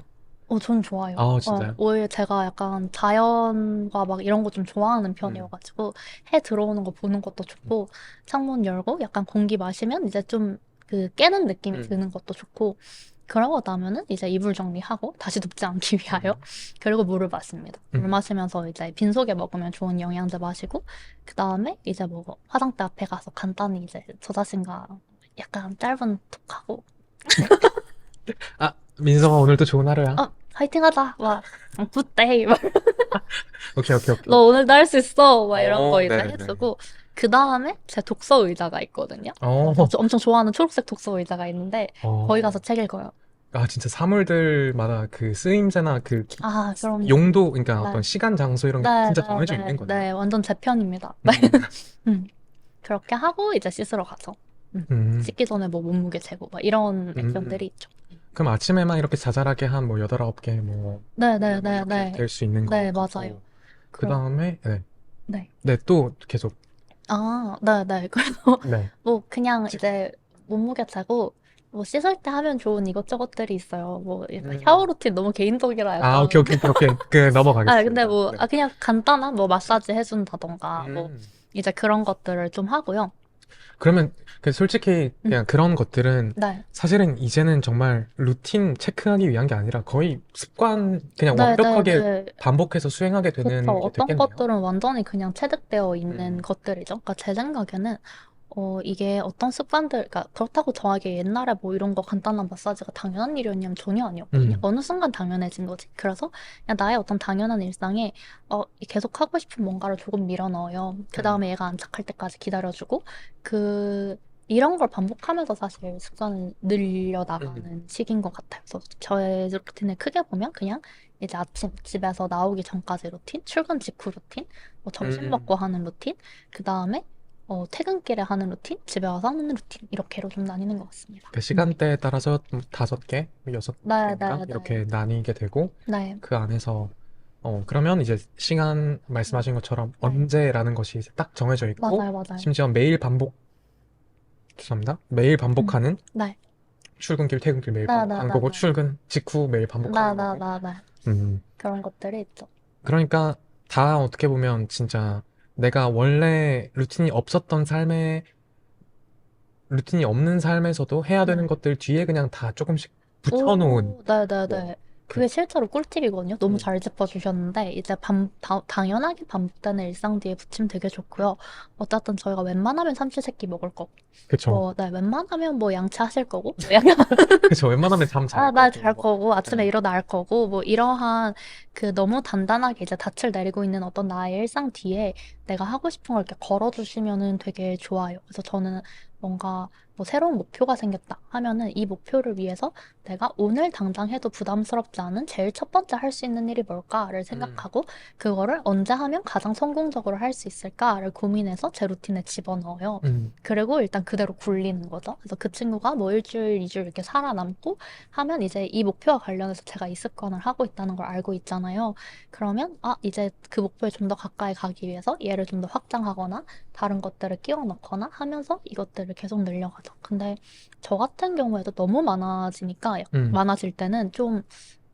전 좋아요. 아, 진짜요? 오히려 제가 약간 자연과 막 이런 거 좀 좋아하는 음, 편이어가지고, 해 들어오는 거 보는 것도 좋고, 창문 열고 약간 공기 마시면 이제 좀 그 깨는 느낌이 음, 드는 것도 좋고, 그러고 나면은 이제 이불 정리하고, 다시 눕지 않기 위하여, 음, 그리고 물을 마십니다. 물 음. 마시면서 이제 빈속에 먹으면 좋은 영양제 마시고, 그 다음에 이제 뭐 화장대 앞에 가서 간단히 이제 저 자신과 약간 짧은 톡하고, 아, 민성아, 오늘도 좋은 하루야. 화이팅 하자! 막, 굿데이! 오케이, 오케이, 너 오케이. 오늘도 할 수 있어! 막 이런 거 이제 네네네. 해주고, 그 다음에 제 독서 의자가 있거든요. 어, 저 엄청 좋아하는 초록색 독서 의자가 있는데, 거기 가서 어. 책 읽어요. 아, 진짜 사물들마다 그 쓰임새나 그 아, 그럼요. 용도, 그러니까 네. 어떤 시간, 장소 이런 게 네, 진짜 네, 정해져 네, 있는 거네요. 네. 완전 제 편입니다. 음, 음. 그렇게 하고 이제 씻으러 가죠. 음, 씻기 전에 뭐 몸무게 재고, 막 이런 음. 액션들이 있죠. 그럼 아침에만 이렇게 자잘하게 한 뭐 여덟 아홉 개 뭐, 네, 네, 뭐 네, 이렇게 네. 될 수 있는 것 네, 맞아요. 같고. 그 그럼, 다음에, 네. 네. 네, 또 계속, 아, 네, 네. 그래서 네. 뭐 그냥 이제 몸무게 재고 뭐 씻을 때 하면 좋은 이것저것들이 있어요. 뭐 약간 샤워 음. 루틴 너무 개인적이라 아, 오케이, 약간 오케이, 오케이, 오케이. 그, 근데 넘어가겠습니다. 뭐 네. 그냥 간단한 뭐 마사지 해준다던가 뭐 음. 이제 그런 것들을 좀 하고요. 그러면, 그 솔직히, 음, 그냥 그런 것들은 네. 사실은 이제는 정말 루틴 체크하기 위한 게 아니라 거의 습관, 그냥 네, 네, 완벽하게 네. 반복해서 수행하게 그쵸. 되는 게 어떤 됐겠네요. 것들은 완전히 그냥 체득되어 있는 음, 것들이죠. 그러니까 제 생각에는 이게 어떤 습관들, 그러니까 그렇다고 저에게 옛날에 뭐 이런 거 간단한 마사지가 당연한 일이었냐면 전혀 아니었거든요. 음, 어느 순간 당연해진 거지. 그래서 그냥 나의 어떤 당연한 일상에 계속 하고 싶은 뭔가를 조금 밀어 넣어요. 그 음, 다음에 얘가 안착할 때까지 기다려주고, 그, 이런 걸 반복하면서 사실 습관을 늘려 음, 나가는 식인 것 같아요. 그래서 저의 루틴을 크게 보면 그냥 이제 아침 집에서 나오기 전까지 루틴, 출근 직후 루틴, 뭐 점심 음. 먹고 하는 루틴, 그 다음에 퇴근길에 하는 루틴, 집에 와서 하는 루틴, 이렇게로 좀 나뉘는 것 같습니다. 그 시간대에 따라서 다섯 개, 여섯 네, 개인가? 네, 네. 이렇게 나뉘게 되고, 네. 그 안에서, 그러면 이제 시간 음, 말씀하신 것처럼 네. 언제라는 것이 이제 딱 정해져 있고, 맞아요, 맞아요. 심지어 매일 반복, 죄송합니다. 매일 음, 반복하는 네. 출근길, 퇴근길 매일 네, 네, 반복하는 네, 거고, 네. 출근 직후 매일 네, 반복하는 네, 거고, 네, 네. 음, 그런 것들이 있죠. 그러니까 다 어떻게 보면 진짜 내가 원래 루틴이 없는 삶에서도 해야 되는 네. 것들 뒤에 그냥 다 조금씩 붙여놓은, 오, 뭐, 네네네. 그, 그게 실제로 꿀팁이거든요. 너무 음, 잘 짚어주셨는데, 이제 당연하게 반복되는 일상 뒤에 붙이면 되게 좋고요. 어쨌든 저희가 웬만하면 삼시세끼 먹을 거고, 그쵸. 뭐, 네, 웬만하면 뭐 양치하실 거고, 뭐 그쵸. 웬만하면 잠 잘 날 거고, 잘 뭐. 거고, 아침에 네. 일어날 거고, 뭐, 이러한 그 너무 단단하게 이제 닻을 내리고 있는 어떤 나의 일상 뒤에 내가 하고 싶은 걸 이렇게 걸어주시면은 되게 좋아요. 그래서 저는 뭔가 뭐 새로운 목표가 생겼다 하면은 이 목표를 위해서 내가 오늘 당장 해도 부담스럽지 않은 제일 첫 번째 할 수 있는 일이 뭘까를 음, 생각하고 그거를 언제 하면 가장 성공적으로 할 수 있을까를 고민해서 제 루틴에 집어넣어요. 음, 그리고 일단 그대로 굴리는 거죠. 그래서 그 친구가 뭐 일주일, 이주일 이렇게 살아남고 하면 이제 이 목표와 관련해서 제가 이 습관을 하고 있다는 걸 알고 있잖아요. 그러면, 이제 그 목표에 좀 더 가까이 가기 위해서 얘를 좀 더 확장하거나 다른 것들을 끼워 넣거나 하면서 이것들을 계속 늘려가죠. 근데 저 같은 경우에도 너무 많아지니까, 음, 많아질 때는 좀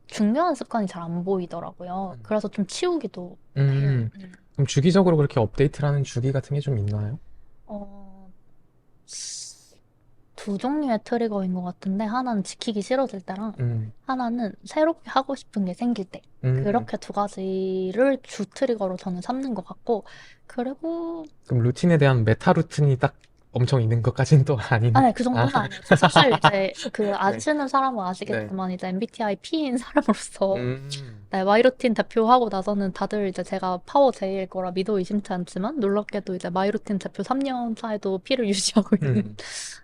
중요한 습관이 잘 안 보이더라고요. 음, 그래서 좀 치우기도 해요. 음. 그럼 주기적으로 그렇게 업데이트를 하는 주기 같은 게 좀 있나요? 어, 두 종류의 트리거인 것 같은데, 하나는 지키기 싫어질 때랑, 음, 하나는 새롭게 하고 싶은 게 생길 때. 음. 그렇게 두 가지를 주 트리거로 저는 삼는 것 같고, 그리고, 그럼 루틴에 대한 메타 루틴이 딱 엄청 있는 것까지는 또 아닌. 아니, 그 아, 정도는 아니에요. 저 사실 이제 그 네, 아시는 사람은 네. 아시겠지만, 이제 MBTI P인 사람으로서, 음, 네, 마이루틴 대표하고 나서는 다들 이제 제가 파워 J일 거라 믿어 의심치 않지만, 놀랍게도 이제 마이루틴 대표 3년 차에도 P를 유지하고 있는. 음,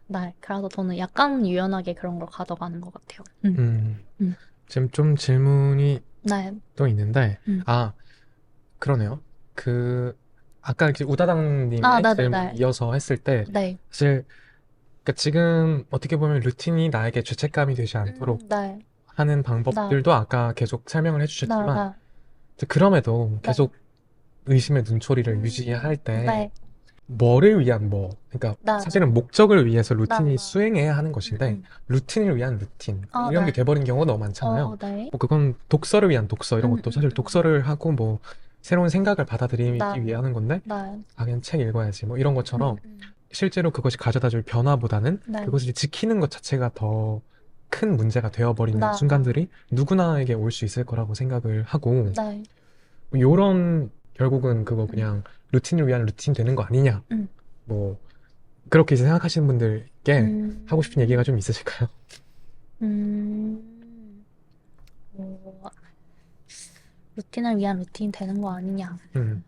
네, 그래서 저는 약간 유연하게 그런 걸 가져가는 것 같아요. 음. 음. 지금 좀 질문이 네, 또 있는데, 음. 아, 그러네요. 그, 아까 이렇게 아, 우다당님의 질문 네네네. 이어서 했을 때, 네. 사실, 그러니까 지금 어떻게 보면 루틴이 나에게 죄책감이 되지 않도록 네. 하는 네. 방법들도 아까 계속 설명을 네, 해주셨지만, 네. 그럼에도 네. 계속 의심의 눈초리를 유지할 때, 네. 뭐를 위한 뭐, 그러니까 네, 네. 사실은 목적을 위해서 네, 루틴이 네. 수행해야 하는 것인데, 음. 루틴을 위한 루틴, 아, 이런 게 네. 돼버린 경우가 너무 많잖아요. 네. 뭐 그건 독서를 위한 독서, 이런 것도 사실 음. 독서를 하고 뭐, 새로운 생각을 받아들이기 네. 위해 하는 건데, 네. 아, 그냥 책 읽어야지. 뭐 이런 것처럼, 음. 실제로 그것이 가져다 줄 변화보다는 네. 그것을 지키는 것 자체가 더 큰 문제가 네. 되어버리는 순간들이 누구나에게 올 수 있을 거라고 생각을 하고, 네. 요런, 결국은 그거 음. 그냥 루틴을 위한 루틴 되는 거 아니냐. 음. 뭐, 그렇게 이제 생각하시는 분들께 하고 싶은 얘기가 음. 좀 있으실까요? 음. 뭐, 루틴을 위한 루틴이 되는 거 아니냐. 음,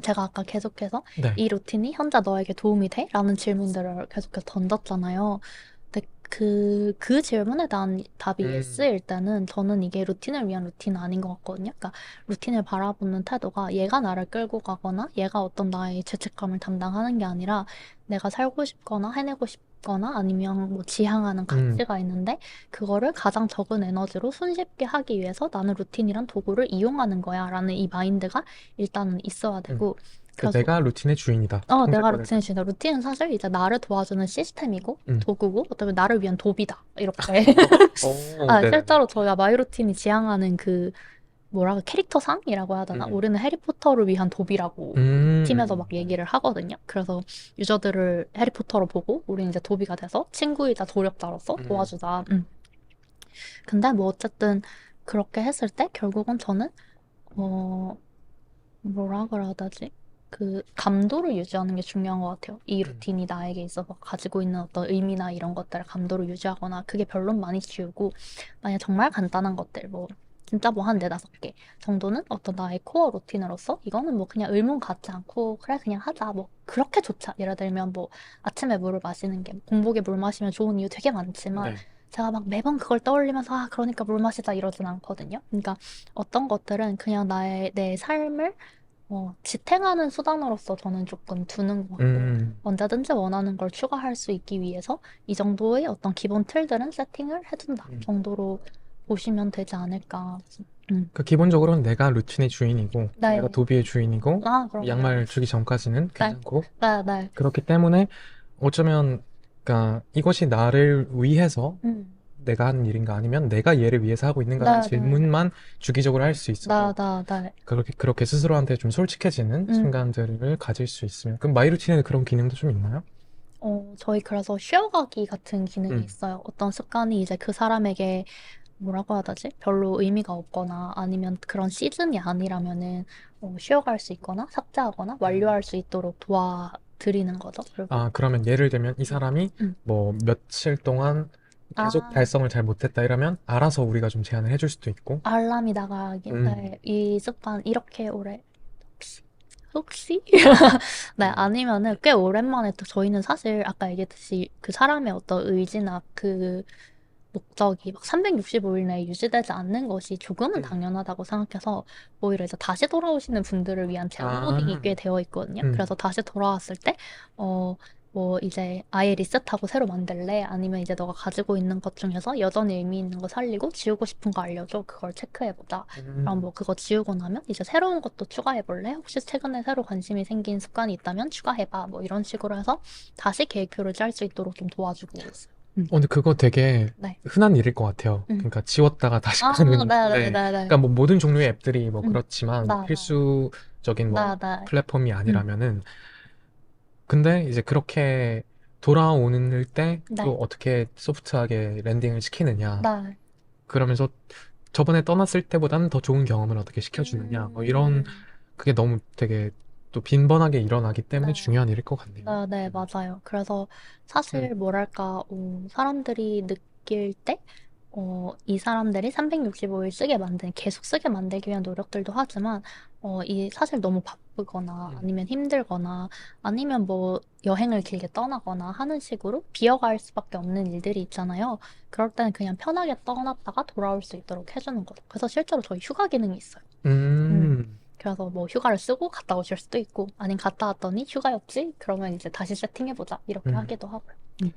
제가 아까 계속해서 네. 이 루틴이 현재 너에게 도움이 돼? 라는 질문들을 계속해서 던졌잖아요. 근데 그 질문에 대한 답이 음, 예스일 때는 저는 이게 루틴을 위한 루틴은 아닌 것 같거든요. 그러니까 루틴을 바라보는 태도가 얘가 나를 끌고 가거나 얘가 어떤 나의 죄책감을 담당하는 게 아니라 내가 살고 싶거나 해내고 싶거나 아니면 뭐 지향하는 음, 가치가 있는데 그거를 가장 적은 에너지로 손쉽게 하기 위해서 나는 루틴이란 도구를 이용하는 거야 라는 이 마인드가 일단은 있어야 음. 되고 그 그래서 내가 루틴의 주인이다. 내가 통제권을 루틴을 가지고. 주는다. 루틴은 사실 이제 나를 도와주는 시스템이고 음. 도구고 어쩌면 나를 위한 도비다. 이렇게. 오, 아, 네네네. 실제로 저희가 마이루틴이 지향하는 그 뭐랄까 캐릭터상이라고 해야 되나? 음, 우리는 해리포터를 위한 도비라고 팀에서 막 얘기를 하거든요. 그래서 유저들을 해리포터로 보고 우리는 이제 도비가 돼서 친구이자 조력자로서 음, 도와주자. 근데 뭐 어쨌든 그렇게 했을 때 결국은 저는 어 뭐라 그래야 되지? 그 감도를 유지하는 게 중요한 것 같아요. 이 음, 루틴이 나에게 있어서 가지고 있는 어떤 의미나 이런 것들을 감도를 유지하거나 그게 별론 많이 지우고 만약 정말 간단한 것들 뭐 진짜 뭐 한 네다섯 개 정도는 어떤 나의 코어 루틴으로서 이거는 뭐 그냥 의문 갖지 않고 그래 그냥 하자 뭐 그렇게 좋자. 예를 들면 뭐 아침에 물을 마시는 게 공복에 물 마시면 좋은 이유 되게 많지만 네. 제가 막 매번 그걸 떠올리면서 아 그러니까 물 마시자 이러진 않거든요. 그러니까 어떤 것들은 그냥 나의 내 삶을 지탱하는 수단으로서 저는 조금 두는 것 같고, 음, 언제든지 원하는 걸 추가할 수 있기 위해서 이 정도의 어떤 기본 틀들은 세팅을 해둔다 음. 정도로 보시면 되지 않을까. 음. 그 기본적으로는 내가 루틴의 주인이고, 내가 네. 도비의 주인이고, 아, 그럼요. 양말 주기 전까지는 네. 괜찮고, 네, 네. 그렇기 때문에 어쩌면, 그러니까 이것이 나를 위해서 음. 내가 하는 일인가 아니면 내가 얘를 위해서 하고 있는가라는 네, 네. 질문만 주기적으로 할 수 네, 있어서 네, 네. 그렇게 스스로한테 좀 솔직해지는 음. 순간들을 가질 수 있으면 그럼 마이루틴에는 그런 기능도 좀 있나요? 저희 그래서 쉬어가기 같은 기능이 음, 있어요. 어떤 습관이 이제 그 사람에게 뭐라고 해야 되지? 별로 의미가 없거나 아니면 그런 시즌이 아니라면은 쉬어갈 수 있거나 삭제하거나 음. 완료할 수 있도록 도와드리는 거죠. 그리고 아, 그러면 예를 들면 이 음, 사람이 음. 뭐 며칠 동안 계속 아, 달성을 잘 못했다 이러면 알아서 우리가 좀 제안을 해줄 수도 있고 알람이 나가긴 음, 네, 이 습관 이렇게 오래 혹시 혹시? 네, 음, 아니면은 꽤 오랜만에 또 저희는 사실 아까 얘기했듯이 그 사람의 어떤 의지나 그 목적이 막 365일 내에 유지되지 않는 것이 조금은 음. 당연하다고 생각해서 오히려 이제 다시 돌아오시는 분들을 위한 제 온보딩이 아, 꽤 되어 있거든요. 음, 그래서 다시 돌아왔을 때, 뭐 이제 아예 리셋하고 새로 만들래? 아니면 이제 너가 가지고 있는 것 중에서 여전히 의미 있는 거 살리고 지우고 싶은 거 알려줘. 그걸 체크해보자. 그럼 음. 뭐 그거 지우고 나면 이제 새로운 것도 추가해볼래? 혹시 최근에 새로 관심이 생긴 습관이 있다면 추가해봐. 뭐 이런 식으로 해서 다시 계획표를 짤 수 있도록 좀 도와주고 있어요. 근데 그거 되게 네. 흔한 일일 것 같아요. 음. 그러니까 지웠다가 다시 아, 끄는. 네. 네네네네. 그러니까 뭐 모든 종류의 앱들이 뭐 음. 그렇지만 뭐 네, 필수적인 뭐 네, 네. 플랫폼이 음. 아니라면은 근데 이제 그렇게 돌아오는 때 또 네, 어떻게 소프트하게 랜딩을 시키느냐. 네. 그러면서 저번에 떠났을 때보다는 더 좋은 경험을 어떻게 시켜주느냐. 뭐 이런 음. 그게 너무 되게 또 빈번하게 일어나기 때문에 네. 중요한 일일 것 같네요. 네, 맞아요. 그래서 음. 사실 뭐랄까, 사람들이 느낄 때, 이 사람들이 365일 쓰게 계속 쓰게 만들기 위한 노력들도 하지만, 이 사실 너무 바쁘거나 음. 아니면 힘들거나 아니면 뭐 여행을 길게 떠나거나 하는 식으로 비어갈 수밖에 없는 일들이 있잖아요. 그럴 때는 그냥 편하게 떠났다가 돌아올 수 있도록 해주는 거죠. 그래서 실제로 저희 휴가 기능이 있어요. 음. 음. 그래서 뭐 휴가를 쓰고 갔다 오실 수도 있고, 아님 갔다 왔더니 휴가였지? 그러면 이제 다시 세팅해보자. 이렇게 음. 하기도 하고요. 음.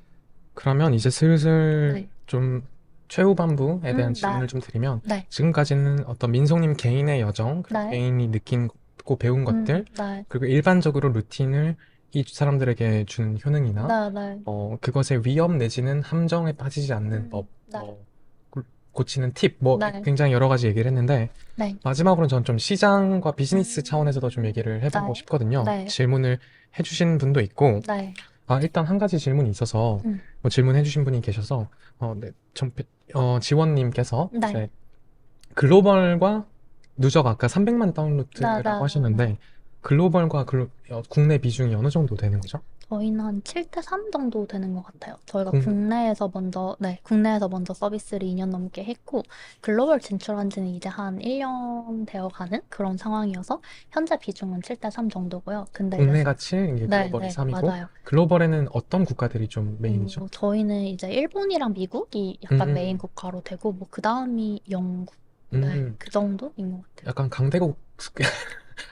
그러면 이제 슬슬 네. 좀 최후반부에 대한 네. 질문을 좀 드리면 네. 지금까지는 어떤 민송님 개인의 여정, 그리고 네. 개인이 느끼고 배운 것들, 네. 그리고 일반적으로 루틴을 이 사람들에게 주는 효능이나 네. 네. 그것의 위험 내지는 함정에 빠지지 않는 법, 네. 고치는 팁, 뭐 네. 굉장히 여러 가지 얘기를 했는데 네. 마지막으로 저는 좀 시장과 비즈니스 차원에서도 좀 음. 얘기를 해보고 네. 싶거든요. 네. 질문을 해주신 분도 있고 네. 일단 한 가지 질문이 있어서 음. 뭐 질문해 주신 분이 계셔서 네, 지원님께서 네. 이제 글로벌과 누적 아까 300만 네. 다운로드라고 네. 하셨는데 글로벌과 국내 비중이 어느 정도 되는 거죠? 저희는 한 7대 3 정도 되는 것 같아요. 저희가 국내. 국내에서 먼저 서비스를 2년 넘게 했고, 글로벌 진출한 지는 이제 한 1년 되어 가는 그런 상황이어서, 현재 비중은 7대 3 정도고요. 근데 이제, 국내가 7, 이게 네, 글로벌이 네, 3이고 맞아요. 글로벌에는 어떤 국가들이 좀 메인이죠? 저희는 이제 일본이랑 미국이 약간 메인 음, 국가로 되고, 뭐, 그 다음이 영국, 네, 음, 그 정도인 것 같아요. 약간 강대국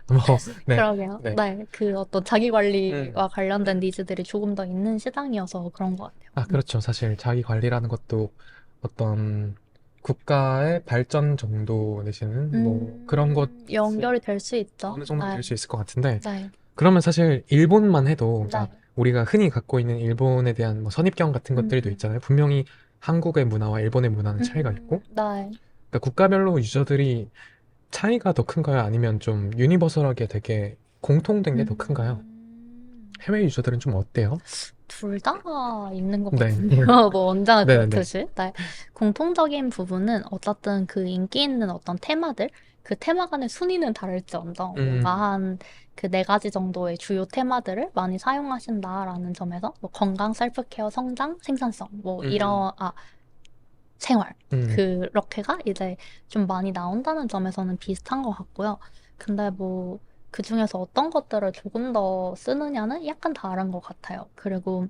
뭐, 네, 그러게요. 네. 네, 그 어떤 자기 관리와 음. 관련된 니즈들이 조금 더 있는 시장이어서 그런 것 같아요. 그렇죠. 사실 자기 관리라는 것도 어떤 국가의 발전 정도 내지는 뭐 그런 것을 연결이 될 수 있죠. 어느 정도 네, 될 수 있을 것 같은데 네, 그러면 사실 일본만 해도 그러니까 네. 우리가 흔히 갖고 있는 일본에 대한 뭐 선입견 같은 것들도 음, 있잖아요. 분명히 한국의 문화와 일본의 문화는 차이가 있고 네. 그러니까 국가별로 유저들이 차이가 더 큰가요? 아니면 좀 유니버설하게 되게 공통된 게 더 큰가요? 음, 해외 유저들은 좀 어때요? 둘 다 있는 것 네. 같은데요. 뭐 언제나 네네네. 그렇듯이. 네. 공통적인 부분은 어쨌든 그 인기 있는 어떤 테마들, 그 테마 간의 순위는 다를지언정 뭔가 음, 한 그 네 가지 정도의 주요 테마들을 많이 사용하신다라는 점에서 뭐 건강, 셀프케어, 성장, 생산성 뭐 음, 생활. 음. 그렇게가 이제 좀 많이 나온다는 점에서는 비슷한 것 같고요. 근데 뭐, 그 중에서 어떤 것들을 조금 더 쓰느냐는 약간 다른 것 같아요. 그리고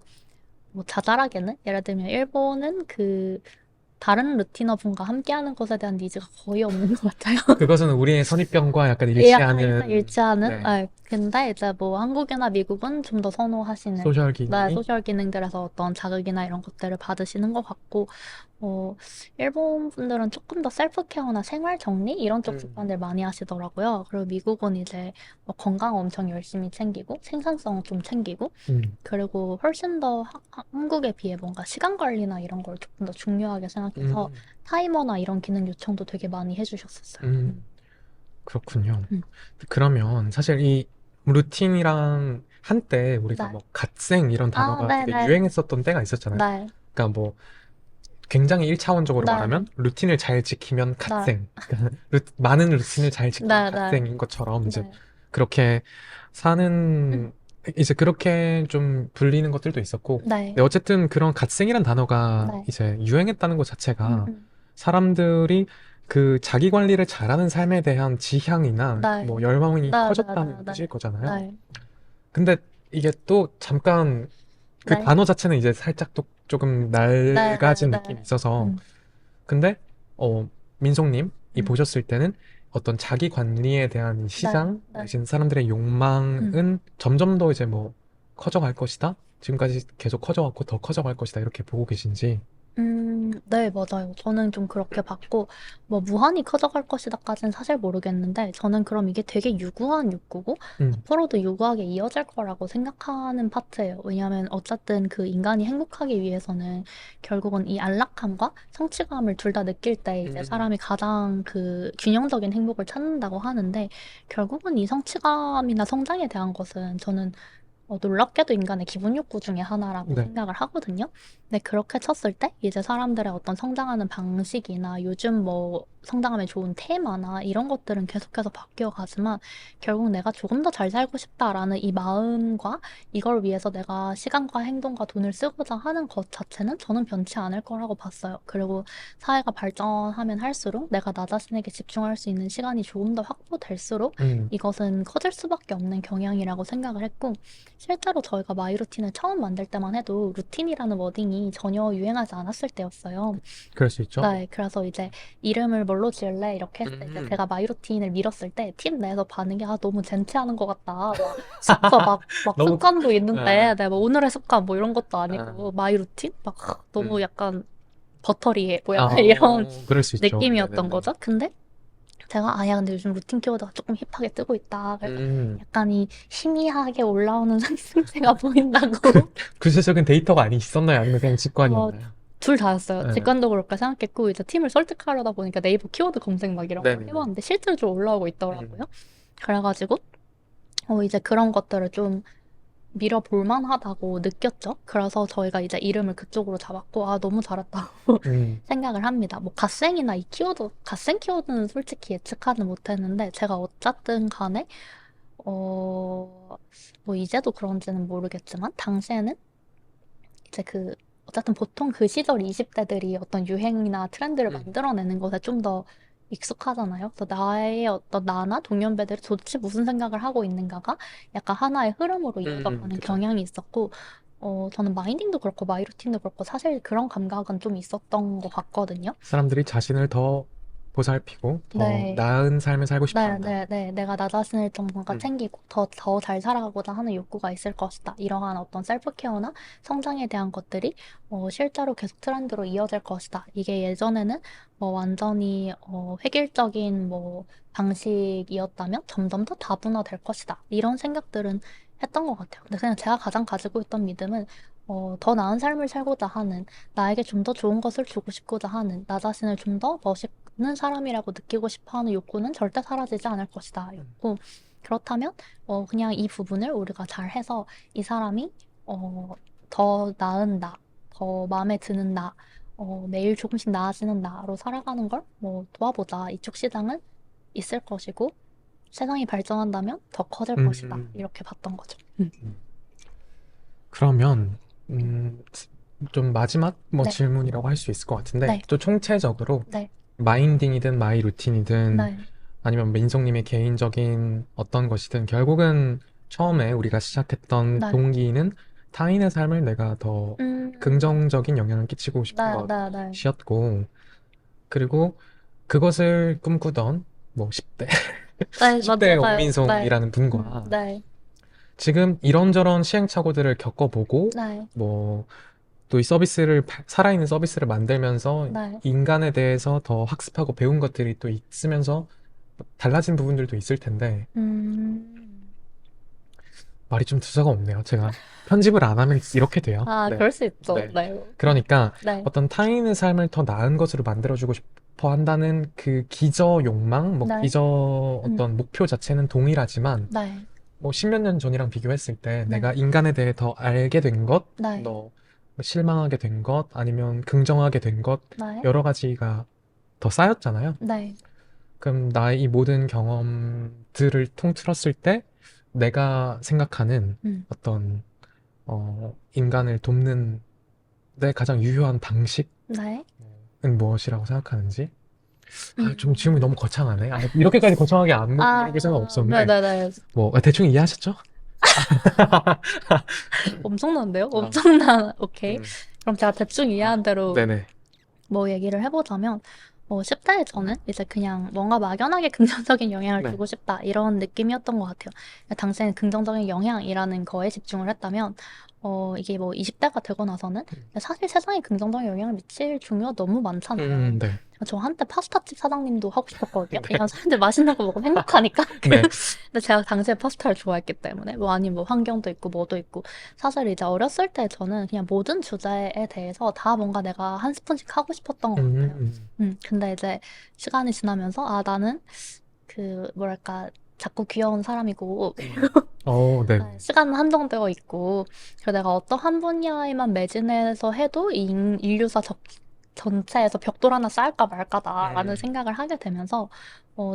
뭐 자잘하게는, 예를 들면 일본은 다른 루티너 분과 함께하는 것에 대한 니즈가 거의 없는 것 같아요. 그것은 우리의 선입견과 약간 약간 일단 일치하는 일치하는? 네, 네. 근데 이제 뭐 한국이나 미국은 좀 더 선호하시는 소셜 네, 기능이 소셜 기능들에서 어떤 자극이나 이런 것들을 받으시는 것 같고, 어, 일본 분들은 조금 더 셀프 케어나 생활 정리 이런 쪽 음, 습관들 많이 하시더라고요. 그리고 미국은 이제 뭐 건강 엄청 열심히 챙기고 생산성 좀 챙기고 음, 그리고 훨씬 더 한국에 비해 뭔가 시간 관리나 이런 걸 조금 더 중요하게 생각해서 음, 타이머나 이런 기능 요청도 되게 많이 해주셨었어요. 그렇군요. 음. 그러면 사실 이 루틴이랑 한때 우리가 네. 뭐 갓생 이런 아, 단어가 되게 네네. 유행했었던 때가 있었잖아요. 네. 그러니까 뭐 굉장히 일차원적으로 네네. 말하면 루틴을 잘 지키면 네. 갓생. 그러니까 많은 루틴을 잘 지키면 네네. 갓생인 것처럼 이제 네. 그렇게 음. 사는 이제 그렇게 좀 불리는 것들도 있었고 네. 근데 어쨌든 그런 갓생이란 단어가 네. 이제 유행했다는 것 자체가 음. 사람들이 그 자기 관리를 잘하는 삶에 대한 지향이나 네. 뭐 열망이 커졌다는 네네네네. 뜻일 거잖아요. 네. 근데 이게 또 잠깐 그 네. 단어 자체는 이제 살짝 또 조금 네네네. 낡아진 느낌이 있어서 근데 민송님이 음. 보셨을 때는 어떤 자기 관리에 대한 이 네. 시장 네. 내지는 사람들의 음. 욕망은 점점 더 이제 뭐 커져갈 것이다. 지금까지 계속 커져왔고 더 커져갈 것이다. 이렇게 보고 계신지. 네, 맞아요. 저는 좀 그렇게 봤고, 뭐, 무한히 커져갈 것이다까지는 사실 모르겠는데, 저는 그럼 이게 되게 유구한 욕구고, 음, 앞으로도 유구하게 이어질 거라고 생각하는 파트예요. 왜냐하면 어쨌든 그 인간이 행복하기 위해서는 결국은 이 안락함과 성취감을 둘 다 느낄 때 이제 음, 사람이 가장 그 균형적인 행복을 찾는다고 하는데, 결국은 이 성취감이나 성장에 대한 것은 저는 놀랍게도 인간의 기본 욕구 중에 하나라고 네. 생각을 하거든요. 근데 그렇게 쳤을 때 이제 사람들의 어떤 성장하는 방식이나 요즘 뭐 성장하면 좋은 테마나 이런 것들은 계속해서 바뀌어 가지만 결국 내가 조금 더 잘 살고 싶다라는 이 마음과 이걸 위해서 내가 시간과 행동과 돈을 쓰고자 하는 것 자체는 저는 변치 않을 거라고 봤어요. 그리고 사회가 발전하면 할수록 내가 나 자신에게 집중할 수 있는 시간이 조금 더 확보될수록 음, 이것은 커질 수밖에 없는 경향이라고 생각을 했고 실제로 저희가 마이루틴을 처음 만들 때만 해도 루틴이라는 워딩이 전혀 유행하지 않았을 때였어요. 그럴 수 있죠. 네, 그래서 이제 이름을 뭘로 지을래? 이렇게 했을 때 이제 음, 제가 마이루틴을 밀었을 때 팀 내에서 반응이 너무 젠틀하는 것 같다. 막 막 너무, 습관도 있는데, 아, 네, 뭐 오늘의 습관 뭐 이런 것도 아, 아니고 마이루틴? 막 너무 음, 약간 버터리해. 뭐 약간 이런 그럴 수 있죠. 느낌이었던 네네네. 거죠. 근데 제가 야 근데 요즘 루틴 키워드가 조금 힙하게 뜨고 있다. 그래서 음, 약간 이 희미하게 올라오는 상승세가 그, 보인다고. 구체적인 데이터가 아니 있었나요? 아니면 그냥 어, 직관이었나요? 둘 다였어요. 네. 직관도 그렇게 생각했고 이제 팀을 설득하려다 보니까 네이버 키워드 검색 막 이런 걸 네네네. 해봤는데 실제로 좀 올라오고 있더라고요. 음, 그래가지고 이제 그런 것들을 좀 밀어볼 만하다고 느꼈죠. 그래서 저희가 이제 이름을 그쪽으로 잡았고 너무 잘했다고 음, 생각을 합니다. 뭐 갓생이나 이 키워드 갓생 키워드는 솔직히 예측하지 못했는데 제가 어쨌든 간에 뭐 이제도 그런지는 모르겠지만 당시에는 이제 어쨌든 보통 그 시절 20대들이 어떤 유행이나 트렌드를 음, 만들어내는 것에 좀 더 익숙하잖아요. 그래서 나의 어떤 나나 동년배들이 도대체 무슨 생각을 하고 있는가가 약간 하나의 흐름으로 이어져 가는 그죠. 경향이 있었고, 저는 마인딩도 그렇고 마이루틴도 그렇고 사실 그런 감각은 좀 있었던 것 같거든요. 사람들이 자신을 더 보살피고 더 네. 나은 삶을 살고 싶어 네, 한다. 네, 네. 내가 나 자신을 좀 뭔가 음, 챙기고 더 잘 살아가고자 하는 욕구가 있을 것이다. 이러한 어떤 셀프 케어나 성장에 대한 것들이 실제로 계속 트렌드로 이어질 것이다. 이게 예전에는 완전히 획일적인 뭐 방식이었다면 점점 더 다분화될 것이다. 이런 생각들은 했던 것 같아요. 근데 그냥 제가 가장 가지고 있던 믿음은 더 나은 삶을 살고자 하는, 나에게 좀 더 좋은 것을 주고 싶고자 하는, 나 자신을 좀 더 멋있는 사람이라고 느끼고 싶어 하는 욕구는 절대 사라지지 않을 것이다. 였고, 그렇다면, 그냥 이 부분을 우리가 잘 해서 이 사람이, 더 나은 나, 더 마음에 드는 나, 매일 조금씩 나아지는 나로 살아가는 걸 도와보자. 이쪽 시장은 있을 것이고, 세상이 발전한다면 더 커질 것이다. 음, 이렇게 봤던 거죠. 음. 그러면 음, 좀 마지막 뭐 네, 질문이라고 할 수 있을 것 같은데 네, 또 총체적으로 네, 마인딩이든 마이 루틴이든 네, 아니면 민성님의 개인적인 어떤 것이든 결국은 처음에 우리가 시작했던 네. 동기는 타인의 삶을 내가 더 음, 긍정적인 영향을 끼치고 싶은 네, 네, 네. 것이었고 그리고 그것을 꿈꾸던 뭐 10대 네, 10대 맞아요. 네. 엄민송이라는 분과 네, 지금 이런저런 시행착오들을 겪어보고 네, 뭐 또 이 서비스를 살아있는 서비스를 만들면서 네. 인간에 대해서 더 학습하고 배운 것들이 또 있으면서 달라진 부분들도 있을 텐데 음. 말이 좀 두서가 없네요. 제가 편집을 안 하면 이렇게 돼요. 네. 그럴 수 있죠. 네. 네. 그러니까 네, 어떤 타인의 삶을 더 나은 것으로 만들어주고 싶어 한다는 그 기저 욕망, 뭐 네, 기저 음, 어떤 목표 자체는 동일하지만 네, 뭐 십몇 년 전이랑 비교했을 때 네, 내가 인간에 대해 더 알게 된 것, 네, 너 실망하게 된 것, 아니면 긍정하게 된 것, 네, 여러 가지가 더 쌓였잖아요. 네. 그럼 나의 이 모든 경험들을 통틀었을 때 내가 생각하는 음, 어떤 인간을 돕는 데 가장 유효한 방식은 네. 무엇이라고 생각하는지? 좀 질문이 음. 너무 거창하네. 이렇게까지 거창하게 안 물어볼 생각 없었는데, 네네네. 뭐, 대충 이해하셨죠? 엄청난데요? 아, 엄청난, 오케이. 음, 그럼 제가 대충 이해한 대로 네네. 뭐 얘기를 해보자면, 10대에 저는 이제 그냥 뭔가 막연하게 긍정적인 영향을 네. 주고 싶다, 이런 느낌이었던 것 같아요. 당시에는 긍정적인 영향이라는 거에 집중을 했다면, 이게 뭐 20대가 되고 나서는 사실 세상에 긍정적인 영향을 미칠 종류가 너무 많잖아요. 네. 저 한때 파스타집 사장님도 하고 싶었거든요. 네. 왜냐면 사람들 맛있는 거 먹으면 행복하니까. 네. 근데 제가 당시에 파스타를 좋아했기 때문에 뭐 아니 뭐 환경도 있고 뭐도 있고 사실 이제 어렸을 때 저는 그냥 모든 주제에 대해서 다 뭔가 내가 한 스푼씩 하고 싶었던 것 같아요. 근데 이제 시간이 지나면서 아 나는 그 뭐랄까 자꾸 귀여운 사람이고 네. 네, 시간은 한정되어 있고 그래서 내가 어떤 한 분야에만 매진해서 해도 인류사 전체에서 벽돌 하나 쌓을까 말까다라는 생각을 하게 되면서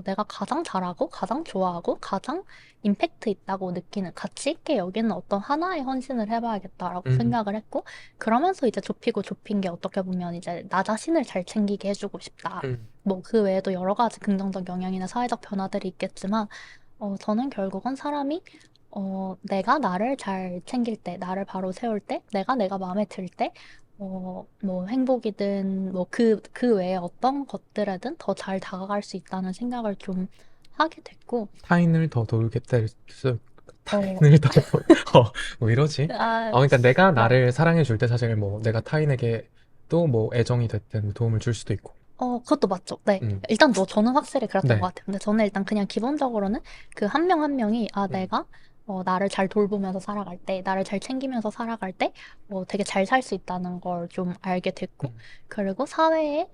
내가 가장 잘하고 가장 좋아하고 가장 임팩트 있다고 느끼는 가치 있게 여기는 어떤 하나에 헌신을 해봐야겠다라고 생각을 했고 그러면서 이제 좁히고 좁힌 게 어떻게 보면 이제 나 자신을 잘 챙기게 해주고 싶다. 뭐 그 외에도 여러 가지 긍정적 영향이나 사회적 변화들이 있겠지만 저는 결국은 사람이 내가 나를 잘 챙길 때, 나를 바로 세울 때, 내가 마음에 들 때, 뭐 행복이든 뭐 그 외에 어떤 것들에든 더 잘 다가갈 수 있다는 생각을 좀 하게 됐고, 타인을 더 돌겠다. 어, 타인을 더, 뭐 이러지? 그러니까 내가 네. 나를 사랑해줄 때 사실 뭐 내가 타인에게 또 뭐 애정이 됐든 도움을 줄 수도 있고. 그것도 맞죠. 네. 음. 일단 저는 확실히 그랬던 네. 것 같아요. 근데 저는 일단 그냥 기본적으로는 그 한 명 한 명이, 내가 나를 잘 돌보면서 살아갈 때, 나를 잘 챙기면서 살아갈 때, 되게 잘 살 수 있다는 걸 좀 알게 됐고, 그리고 사회에,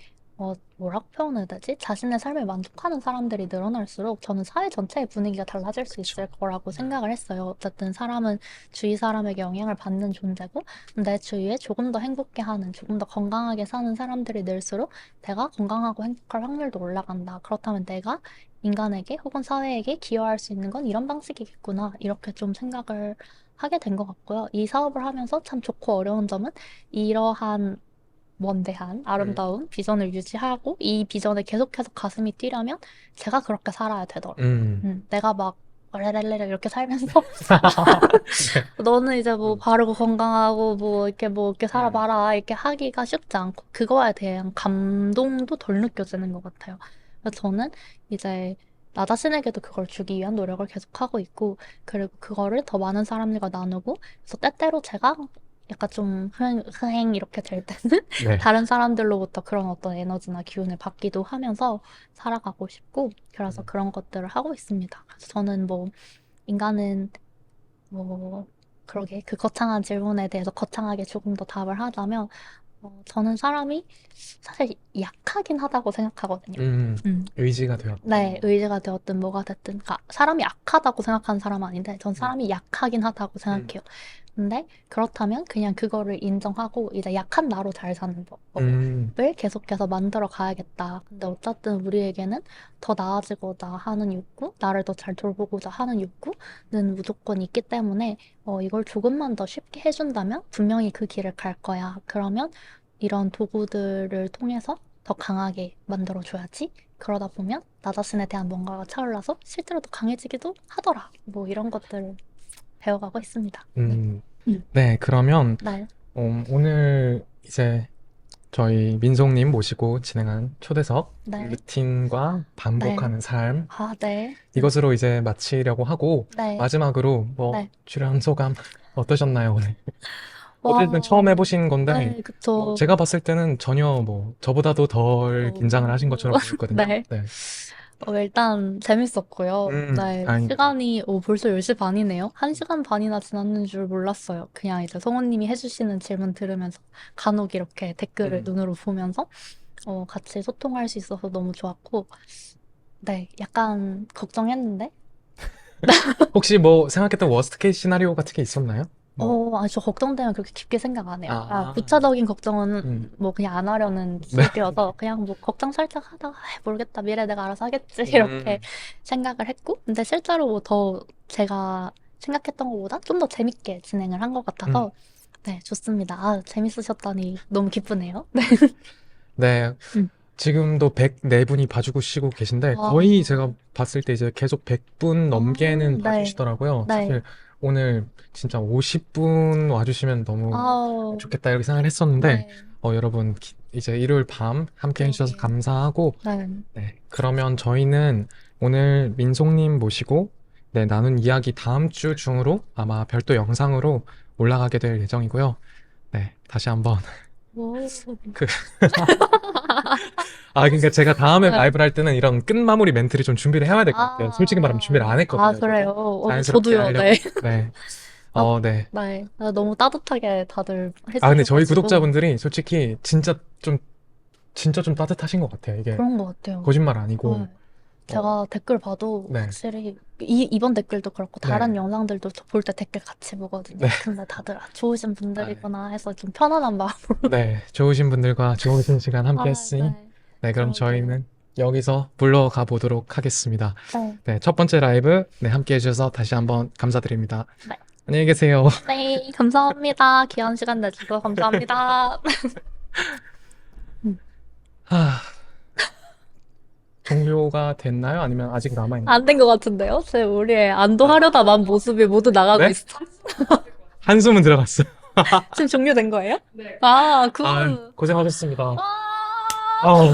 뭐라고 표현해야 되지? 자신의 삶을 만족하는 사람들이 늘어날수록 저는 사회 전체의 분위기가 달라질 수 있을 거라고 생각을 했어요. 어쨌든 사람은 주위 사람에게 영향을 받는 존재고, 내 주위에 조금 더 행복해 하는, 조금 더 건강하게 사는 사람들이 늘수록 내가 건강하고 행복할 확률도 올라간다. 그렇다면 내가 인간에게 혹은 사회에게 기여할 수 있는 건 이런 방식이겠구나. 이렇게 좀 생각을 하게 된 것 같고요. 이 사업을 하면서 참 좋고 어려운 점은 이러한 원대한 아름다운 비전을 유지하고 이 비전에 계속해서 가슴이 뛰려면 제가 그렇게 살아야 되더라고요. 내가 막 레레레레 이렇게 살면서 너는 이제 뭐 바르고 건강하고 뭐 이렇게 살아봐라 이렇게 하기가 쉽지 않고 그거에 대한 감동도 덜 느껴지는 것 같아요. 그래서 저는 이제 나 자신에게도 그걸 주기 위한 노력을 계속하고 있고 그리고 그거를 더 많은 사람들과 나누고 그래서 때때로 제가 약간 좀 흥행 이렇게 될 때는 네. 다른 사람들로부터 그런 어떤 에너지나 기운을 받기도 하면서 살아가고 싶고 그래서 그런 것들을 하고 있습니다. 그래서 저는 뭐 인간은 뭐, 그러게. 그 거창한 질문에 대해서 거창하게 조금 더 답을 하자면, 저는 사람이 사실 약하긴 하다고 생각하거든요. 의지가 되었다. 네, 의지가 되었든 뭐가 됐든. 그러니까 사람이 악하다고 생각하는 사람은 아닌데, 전 사람이 약하긴 하다고 생각해요. 근데 그렇다면 그냥 그거를 인정하고 이제 약한 나로 잘 사는 법을 계속해서 만들어 가야겠다. 근데 어쨌든 우리에게는 더 나아지고자 하는 욕구, 나를 더 잘 돌보고자 하는 욕구는 무조건 있기 때문에 이걸 조금만 더 쉽게 해준다면 분명히 그 길을 갈 거야. 그러면 이런 도구들을 통해서 더 강하게 만들어줘야지. 그러다 보면 나 자신에 대한 뭔가가 차올라서 실제로 더 강해지기도 하더라. 뭐 이런 것들을 배워가고 있습니다. 네, 그러면 네. 오늘 이제 저희 민송님 모시고 진행한 초대석 네. 루틴과 반복하는 삶 아, 네. 이것으로 이제 마치려고 하고 네. 마지막으로 뭐 네. 출연 소감 어떠셨나요, 오늘? 와, 어쨌든 처음 해보신 건데 네, 그쵸. 제가 봤을 때는 전혀 뭐 저보다도 덜 긴장을 하신 것처럼 보였거든요. 네. 네. 일단 재밌었고요. 네, 다행입니다. 시간이 벌써 10시 반이네요. 1시간 반이나 지났는 줄 몰랐어요. 그냥 이제 성우님이 해주시는 질문 들으면서 간혹 이렇게 댓글을 눈으로 보면서 같이 소통할 수 있어서 너무 좋았고 네, 약간 걱정했는데 혹시 뭐 생각했던 워스트 케이스 시나리오 같은 게 있었나요? 아니, 저 걱정되면 그렇게 깊게 생각 안 해요. 아. 구체적인 걱정은 뭐 그냥 안 하려는 네. 주의여서 그냥 뭐 걱정 살짝 하다가 모르겠다. 미래 내가 알아서 하겠지. 이렇게 생각을 했고. 근데 실제로 더 제가 생각했던 것보다 좀 더 재밌게 진행을 한 것 같아서 네, 좋습니다. 아, 재밌으셨다니 너무 기쁘네요. 네. 네. 음. 지금도 104분이 봐주시고 계신데 와. 거의 제가 봤을 때 이제 계속 100분 넘게는 네. 봐주시더라고요. 네. 사실 오늘 진짜 50분 와주시면 너무 아우, 좋겠다 이렇게 생각을 했었는데 네. 여러분 이제 일요일 밤 함께 해주셔서 감사하고 네. 네, 그러면 저희는 오늘 민송님 모시고 네, 나눈 이야기 다음 주 중으로 아마 별도 영상으로 올라가게 될 예정이고요. 네, 다시 한번 오. 그 그러니까 제가 다음에 네. 라이브를 할 때는 이런 끝마무리 멘트를 좀 준비를 해야 될 것 같아요. 솔직히 말하면 준비를 안 했거든요. 아, 그래요? 자연스럽게 저도요. 하려고. 네. 네. 네. 네. 너무 따뜻하게 다들 근데 저희 해주셔가지고. 구독자분들이 솔직히 진짜 좀 따뜻하신 것 같아요. 이게 그런 것 같아요. 거짓말 아니고. 네. 제가 댓글 봐도 네. 확실히 이번 댓글도 그렇고 다른 네. 영상들도 볼 때 댓글 같이 보거든요. 네. 근데 다들 좋으신 분들이구나 해서 좀 편안한 마음으로. 네, 좋으신 분들과 좋으신 시간 함께 했으니, 네. 네, 그럼 그러게요. 저희는 여기서 물러가 보도록 하겠습니다. 네. 네, 첫 번째 라이브, 네, 함께 해주셔서 다시 한번 감사드립니다. 네. 안녕히 계세요. 네, 감사합니다. 귀한 시간 내주셔서 감사합니다. 종료가 됐나요? 아니면 아직 남아있나요? 안 된 것 같은데요? 우리의 안도하려다만 모습이 모두 나가고 네? 있어. 한숨은 들어갔어요. 지금 종료된 거예요? 네. 굿. 고생하셨습니다. 와. 아우.